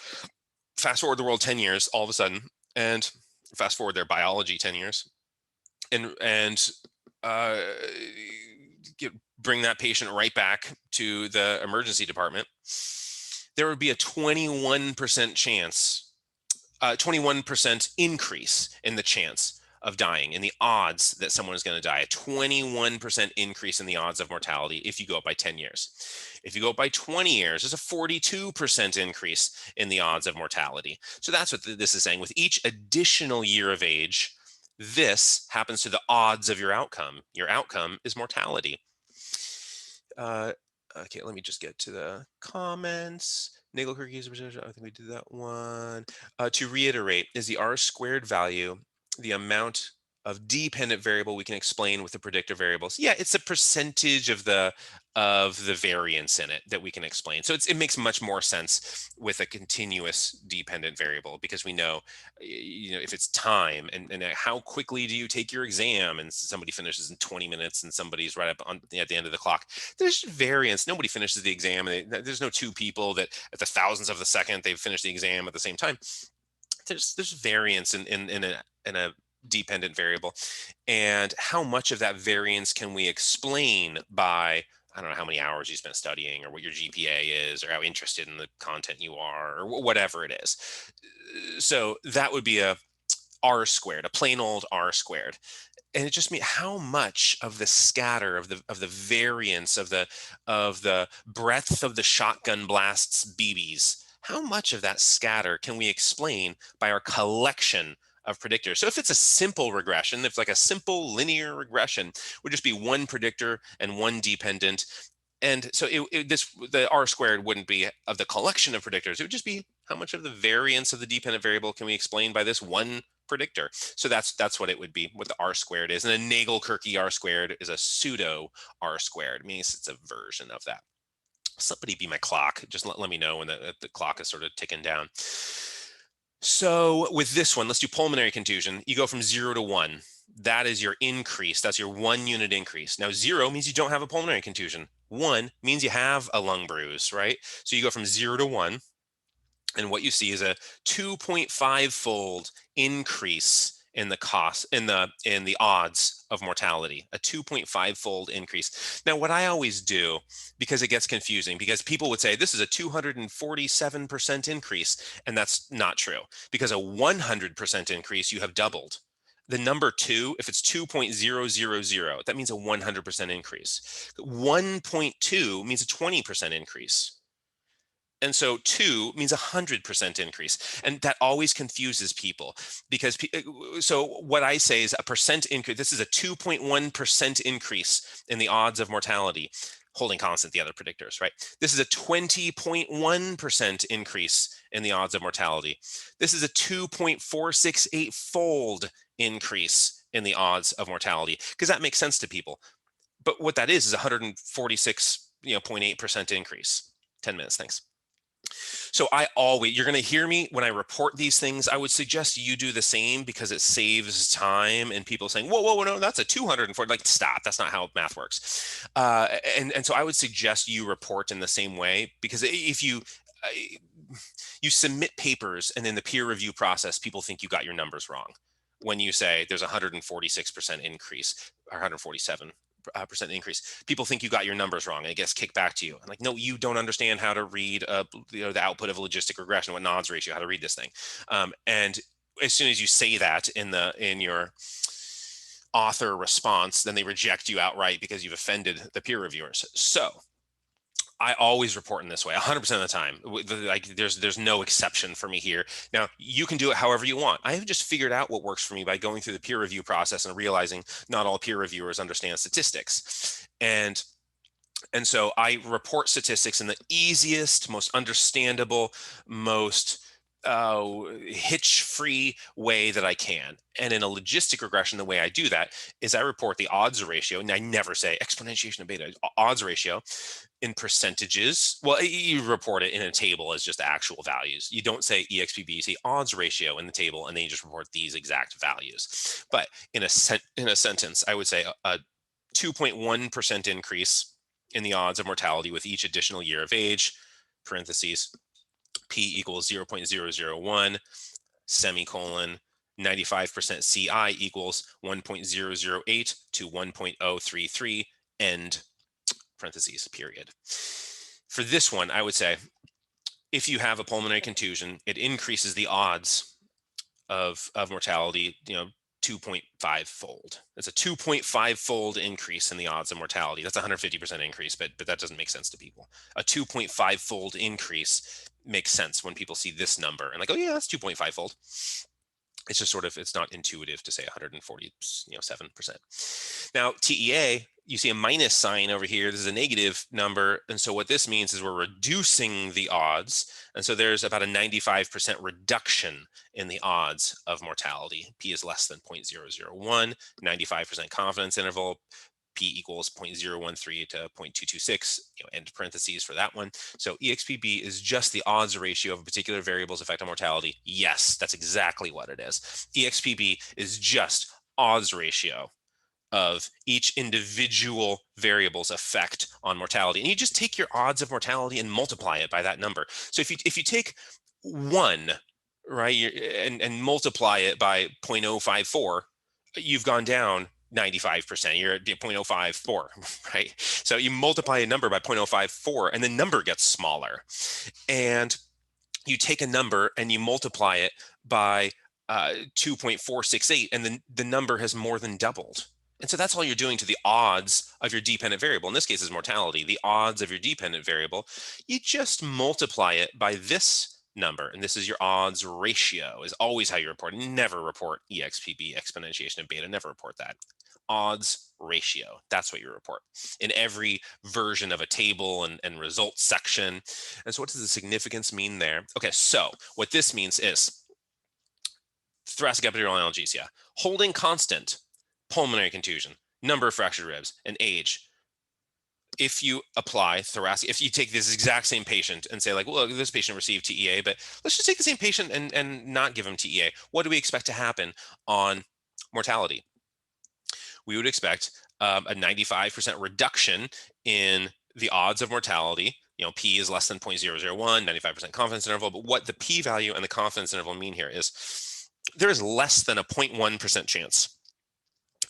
Speaker 1: fast forward the world 10 years all of a sudden, and fast forward their biology 10 years, and uh, bring that patient right back to the emergency department, there would be a 21% chance, 21% increase in the chance of dying, in the odds that someone is going to die, a 21% increase in the odds of mortality if you go up by 10 years. If you go up by 20 years, there's a 42% increase in the odds of mortality. So that's what this is saying. With each additional year of age, this happens to the odds of your outcome. Your outcome is mortality. Okay, let me just get to the comments. Nagel cookies, I think we did that one. To reiterate, is the R squared value the amount of dependent variable we can explain with the predictor variables? Yeah, it's a percentage of the variance in it that we can explain. So it makes much more sense with a continuous dependent variable because we know, if it's time and how quickly do you take your exam, and somebody finishes in 20 minutes and somebody's right up at the end of the clock. There's variance. Nobody finishes the exam. There's no two people that at the thousandth of the second they've finished the exam at the same time. There's variance in a dependent variable, and how much of that variance can we explain by, I don't know how many hours you spent studying or what your GPA is or how interested in the content you are or whatever it is. So that would be a R squared, a plain old R squared. And it just means how much of the scatter of the variance of the breadth of the shotgun blasts BBs, how much of that scatter can we explain by our collection of predictors? So if it's a simple regression, if like a simple linear regression would just be one predictor and one dependent, and so the R squared wouldn't be of the collection of predictors. It would just be how much of the variance of the dependent variable can we explain by this one predictor. So that's what it would be, what the R squared is. And a Nagel-Kirky R squared is a pseudo R squared, meaning it's a version of that. Somebody be my clock. Just let me know when the clock is sort of ticking down. So with this one, let's do pulmonary contusion. You go from 0 to 1. That is your increase. That's your 1 unit increase. Now, 0 means you don't have a pulmonary contusion. 1 means you have a lung bruise, right? So you go from 0 to 1, and what you see is a 2.5-fold increase in the cost in the odds of mortality, a 2.5-fold increase. Now, what I always do, because it gets confusing, because people would say this is a 247% increase, and that's not true, because a 100% increase, you have doubled the number 2. If it's 2.000, that means a 100% increase. 1.2 means a 20% increase. And so 2 means 100% increase. And that always confuses people, because so what I say is a percent increase. This is a 2.1% increase in the odds of mortality, holding constant the other predictors, right? This is a 20.1% increase in the odds of mortality. This is a 2.468-fold increase in the odds of mortality, because that makes sense to people. But what that is 146, 0.8% increase. 10 minutes, thanks. So you're going to hear me when I report these things. I would suggest you do the same, because it saves time and people saying, whoa, whoa, no, that's a 240. Like, stop. That's not how math works. And so I would suggest you report in the same way, because if you submit papers and in the peer review process, people think you got your numbers wrong when you say there's 146% increase or 147% increase. People think you got your numbers wrong, and it gets kicked back to you. And like, no, you don't understand how to read the output of a logistic regression, what odds ratio, how to read this thing. And as soon as you say that in your author response, then they reject you outright because you've offended the peer reviewers. So I always report in this way 100% of the time. Like, there's no exception for me here. Now, you can do it however you want. I have just figured out what works for me by going through the peer review process and realizing not all peer reviewers understand statistics. And so I report statistics in the easiest, most understandable, most hitch-free way that I can. And in a logistic regression, the way I do that is I report the odds ratio, and I never say exponentiation of beta, odds ratio in percentages. Well, you report it in a table as just actual values. You don't say EXPB, you say odds ratio in the table, and then you just report these exact values. But in a sentence, I would say a 2.1% increase in the odds of mortality with each additional year of age, parentheses, p equals 0.001, semicolon, 95% CI equals 1.008 to 1.033, end parentheses, period. For this one, I would say if you have a pulmonary contusion, it increases the odds of mortality, 2.5-fold. It's a 2.5-fold increase in the odds of mortality. That's a 150% increase, but that doesn't make sense to people. A 2.5-fold increase makes sense when people see this number and like, oh yeah, that's 2.5-fold. It's just it's not intuitive to say 147%. Now, TEA, you see a minus sign over here. This is a negative number. And so what this means is we're reducing the odds. And so there's about a 95% reduction in the odds of mortality. P is less than 0.001, 95% confidence interval. P equals 0.013 to 0.226, end parentheses for that one. So EXPB is just the odds ratio of a particular variable's effect on mortality. Yes, that's exactly what it is. EXPB is just odds ratio of each individual variable's effect on mortality. And you just take your odds of mortality and multiply it by that number. So if you take 1, right, and multiply it by 0.054, you've gone down 95%. You're at 0.054, right? So you multiply a number by 0.054 and the number gets smaller. And you take a number and you multiply it by 2.468, and then the number has more than doubled. And so that's all you're doing to the odds of your dependent variable. In this case, is mortality. The odds of your dependent variable, you just multiply it by this number. And this is your odds ratio, is always how you report. Never report EXPB, exponentiation of beta. Never report that. Odds ratio. That's what you report in every version of a table and results section. And so what does the significance mean there? Okay, so what this means is thoracic epidural analgesia, holding constant pulmonary contusion, number of fractured ribs, and age. If you apply thoracic, if you take this exact same patient and say like, well, this patient received TEA, but let's just take the same patient and not give him TEA. What do we expect to happen on mortality? we would expect a 95% reduction in the odds of mortality. P is less than 0.001, 95% confidence interval. But what the P value and the confidence interval mean here is there is less than a 0.1% chance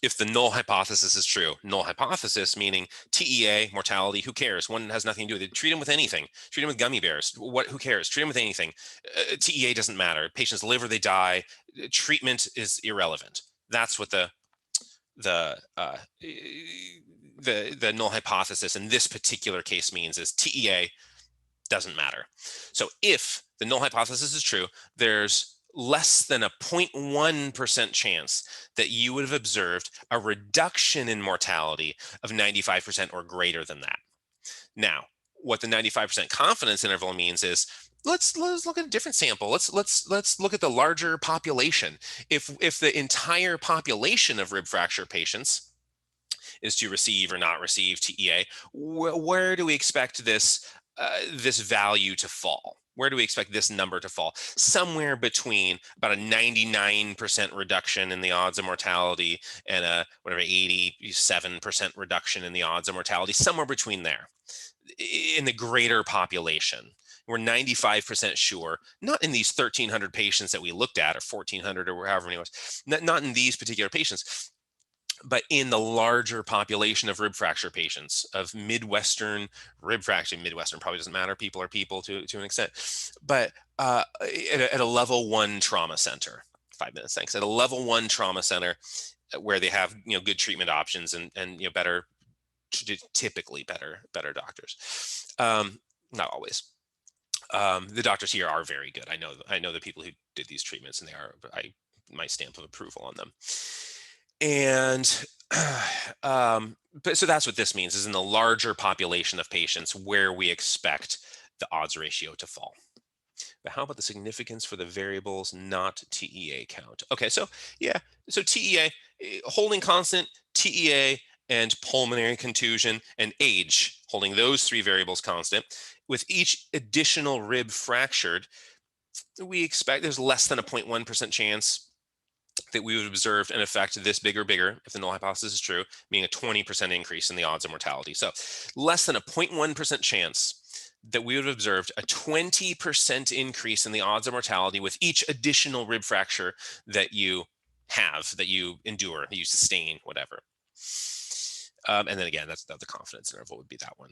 Speaker 1: if the null hypothesis is true. Null hypothesis meaning TEA, mortality, who cares? One has nothing to do with it. Treat them with anything. Treat them with gummy bears. Who cares? Treat them with anything. TEA doesn't matter. Patients live or they die. Treatment is irrelevant. That's what the the null hypothesis in this particular case means is TEA doesn't matter. So if the null hypothesis is true, there's less than a 0.1% chance that you would have observed a reduction in mortality of 95% or greater than that. Now, what the 95% confidence interval means is let's look at a different sample. Let's look at the larger population. If the entire population of rib fracture patients is to receive or not receive TEA, where do we expect this value to fall? Where do we expect this number to fall? Somewhere between about a 99% reduction in the odds of mortality and a 87% reduction in the odds of mortality, somewhere between there in the greater population. We're 95% sure, not in these 1,300 patients that we looked at, or 1,400, or however many it was, not in these particular patients, but in the larger population of rib fracture patients, of Midwestern rib fracture. Midwestern probably doesn't matter. People are people to an extent. But at a level 1 trauma center, 5 minutes, thanks. At a level 1 trauma center where they have good treatment options and better, typically better doctors. Not always. The doctors here are very good. I know the people who did these treatments, and my stamp of approval on them. And but so that's what this means, is in the larger population of patients where we expect the odds ratio to fall. But how about the significance for the variables not TEA count? Okay, so yeah, so TEA, holding constant, TEA, and pulmonary contusion and age, holding those 3 variables constant. With each additional rib fractured, we expect there's less than a 0.1% chance that we would observe an effect this big or bigger, if the null hypothesis is true, meaning a 20% increase in the odds of mortality. So less than a 0.1% chance that we would have observed a 20% increase in the odds of mortality with each additional rib fracture that you that you endure, that you sustain, whatever. And then again, that's the confidence interval would be that one.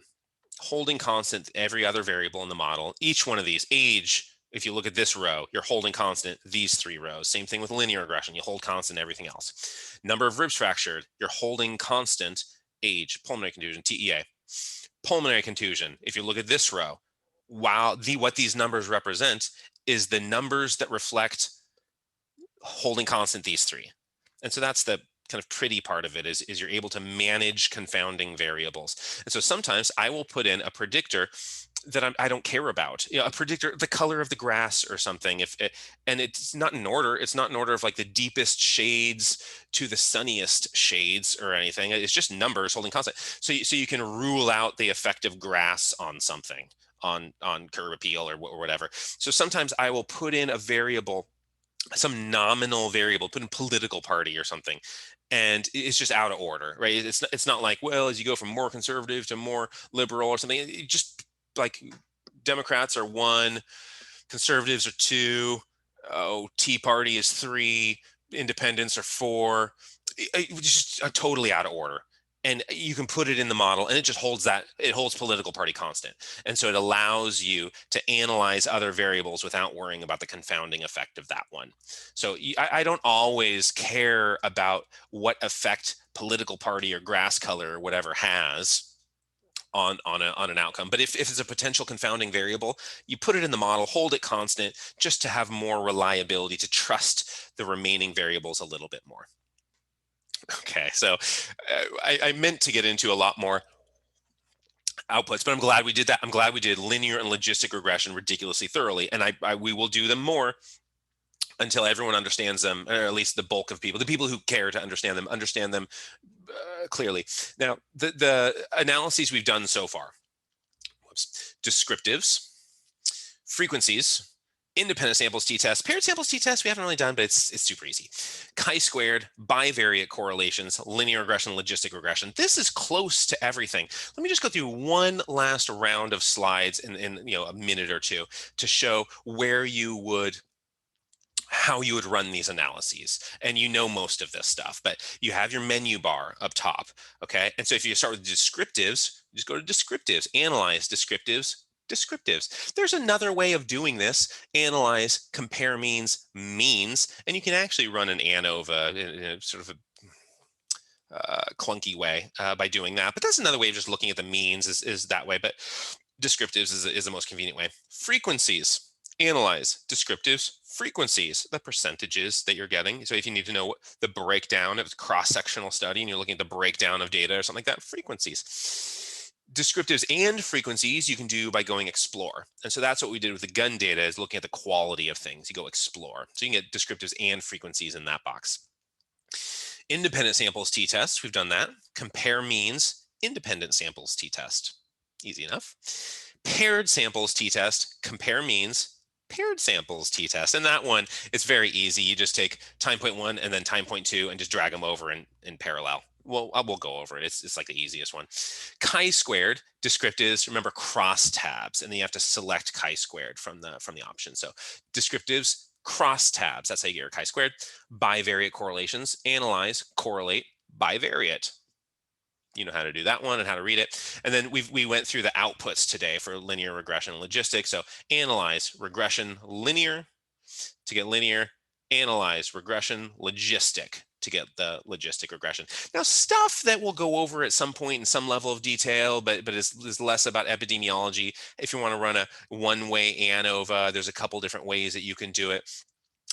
Speaker 1: Holding constant every other variable in the model. Each one of these, age, if you look at this row, you're holding constant these 3 rows. Same thing with linear regression. You hold constant everything else. Number of ribs fractured, you're holding constant age, pulmonary contusion, TEA. Pulmonary contusion, if you look at this row, what these numbers represent is the numbers that reflect holding constant these 3. And so that's the kind of pretty part of it, is you're able to manage confounding variables. And so sometimes I will put in a predictor that I don't care about, a predictor, the color of the grass or something. And it's not in order. It's not in order of like the deepest shades to the sunniest shades or anything. It's just numbers holding constant. So you can rule out the effect of grass on something, on curb appeal or whatever. So sometimes I will put in a variable, some nominal variable, put in political party or something, and it's just out of order, right? It's not like, well, as you go from more conservative to more liberal or something, it just like Democrats are 1, conservatives are 2, Tea Party is 3, independents are 4. Just totally out of order. And you can put it in the model and it just holds political party constant. And so it allows you to analyze other variables without worrying about the confounding effect of that one. So I don't always care about what effect political party or grass color or whatever has on an outcome. But if it's a potential confounding variable, you put it in the model, hold it constant, just to have more reliability, to trust the remaining variables a little bit more. Okay, so I meant to get into a lot more outputs, but I'm glad we did that. I'm glad we did linear and logistic regression ridiculously thoroughly, and we will do them more until everyone understands them, or at least the bulk of people, the people who care to understand them clearly. Now, the analyses we've done so far: descriptives, frequencies, Independent samples t-test. Paired samples t-test we haven't really done, but it's super easy. Chi-squared, bivariate correlations, linear regression, logistic regression. This is close to everything. Let me just go through one last round of slides in a minute or two to show how you would run these analyses. And you know most of this stuff, but you have your menu bar up top, okay? And so if you start with descriptives, just go to descriptives, analyze descriptives, descriptives. There's another way of doing this, analyze, compare means, and you can actually run an ANOVA in a sort of a clunky way by doing that. But that's another way of just looking at the means is that way. But descriptives is the most convenient way. Frequencies, analyze descriptives, frequencies, the percentages that you're getting. So if you need to know the breakdown of cross-sectional study and you're looking at the breakdown of data or something like that, frequencies. Descriptives and frequencies you can do by going explore. And so that's what we did with the gun data, is looking at the quality of things. You go explore. So you can get descriptives and frequencies in that box. Independent samples t-test, we've done that. Compare means, independent samples t-test. Easy enough. Paired samples t-test, compare means, paired samples t-test. And that one, it's very easy. You just take time point 1 and then time point 2 and just drag them over in parallel. Well, I will go over it. It's like the easiest one. Chi-squared, descriptives, remember cross tabs, and then you have to select chi-squared from the option. So descriptives, cross tabs, that's how you get your chi-squared. Bivariate correlations, analyze, correlate, bivariate. You know how to do that one and how to read it. And then we went through the outputs today for linear regression and logistics. So analyze, regression, linear to get linear, analyze, regression, logistic to get the logistic regression. Now, stuff that we'll go over at some point in some level of detail, but is less about epidemiology. If you want to run a one-way ANOVA, there's a couple different ways that you can do it.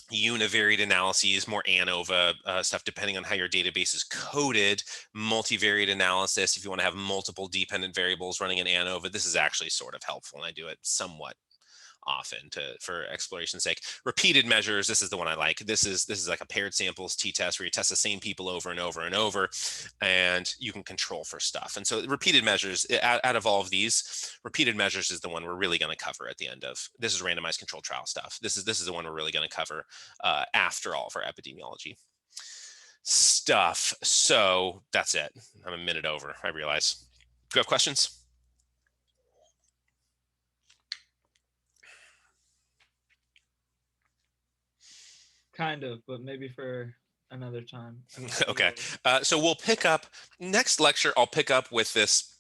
Speaker 1: Univariate analyses, more ANOVA stuff, depending on how your database is coded. Multivariate analysis, if you want to have multiple dependent variables running in ANOVA, this is actually sort of helpful, and I do it somewhat often for exploration's sake. Repeated measures, this is the one I like. This is like a paired samples t-test where you test the same people over and over and over, and you can control for stuff. And so repeated measures, out of all of these, repeated measures is the one we're really going to cover at the end of this. Is randomized controlled trial stuff. This is the one we're really going to cover after all of our epidemiology stuff. So that's it. I'm a minute over, I realize. Do you have questions?
Speaker 2: Kind of, but maybe for another time. I mean, a
Speaker 1: Okay.
Speaker 2: little.
Speaker 1: So we'll pick up next lecture. I'll pick up with this,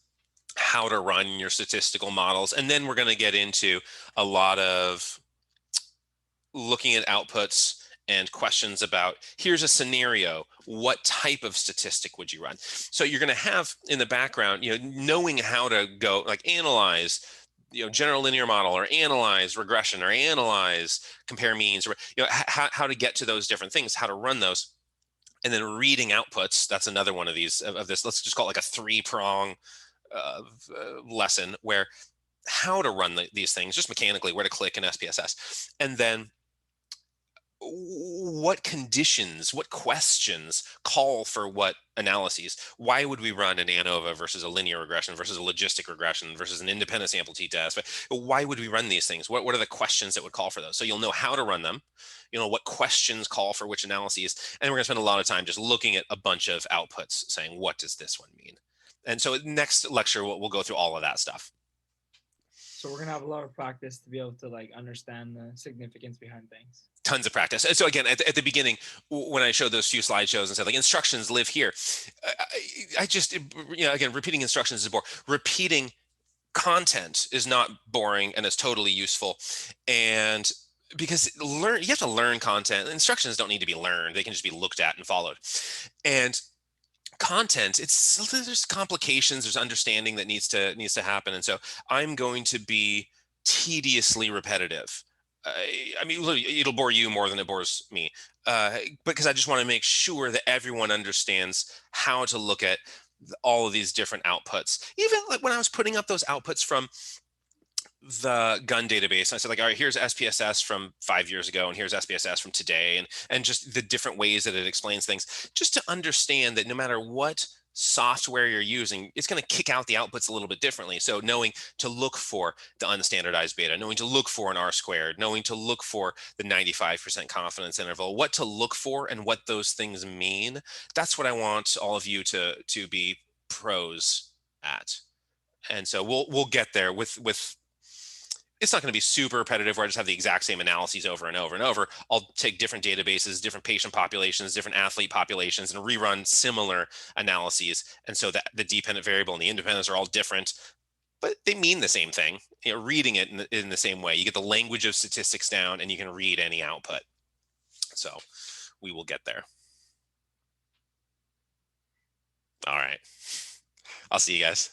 Speaker 1: how to run your statistical models. And then we're going to get into a lot of looking at outputs and questions about, here's a scenario, what type of statistic would you run? So you're going to have in the background, knowing how to go like analyze, general linear model, or analyze regression, or analyze compare means, or how to get to those different things, how to run those. And then reading outputs, that's another one of these of this, let's just call it like a three-prong lesson, where how to run these things just mechanically, where to click in SPSS, and then what conditions, what questions call for what analyses. Why would we run an ANOVA versus a linear regression versus a logistic regression versus an independent sample t-test? But why would we run these things? What are the questions that would call for those? So you'll know how to run them, what questions call for which analyses, and we're going to spend a lot of time just looking at a bunch of outputs saying, what does this one mean? And so next lecture, we'll go through all of that stuff.
Speaker 2: So we're gonna have a lot of practice to be able to like understand the significance behind things.
Speaker 1: Tons of practice. And so again, at the beginning, when I showed those few slideshows and said like instructions live here, I just, again, repeating instructions is boring. Repeating content is not boring, and it's totally useful. And because you have to learn content. Instructions don't need to be learned. They can just be looked at and followed. And content, there's complications, there's understanding that needs to happen. And so I'm going to be tediously repetitive. I mean, it'll bore you more than it bores me, because I just want to make sure that everyone understands how to look at all of these different outputs. Even like when I was putting up those outputs from the gun database, I said like, all right, here's SPSS from 5 years ago, and here's SPSS from today, and just the different ways that it explains things, just to understand that no matter what software you're using, it's going to kick out the outputs a little bit differently. So knowing to look for the unstandardized beta, knowing to look for an R squared, knowing to look for the 95% confidence interval, what to look for and what those things mean. That's what I want all of you to be pros at. And so we'll get there with it's not going to be super repetitive where I just have the exact same analyses over and over and over. I'll take different databases, different patient populations, different athlete populations, and rerun similar analyses. And so that the dependent variable and the independents are all different, but they mean the same thing. You know, reading it in the same way. You get the language of statistics down and you can read any output. So we will get there. All right. I'll see you guys.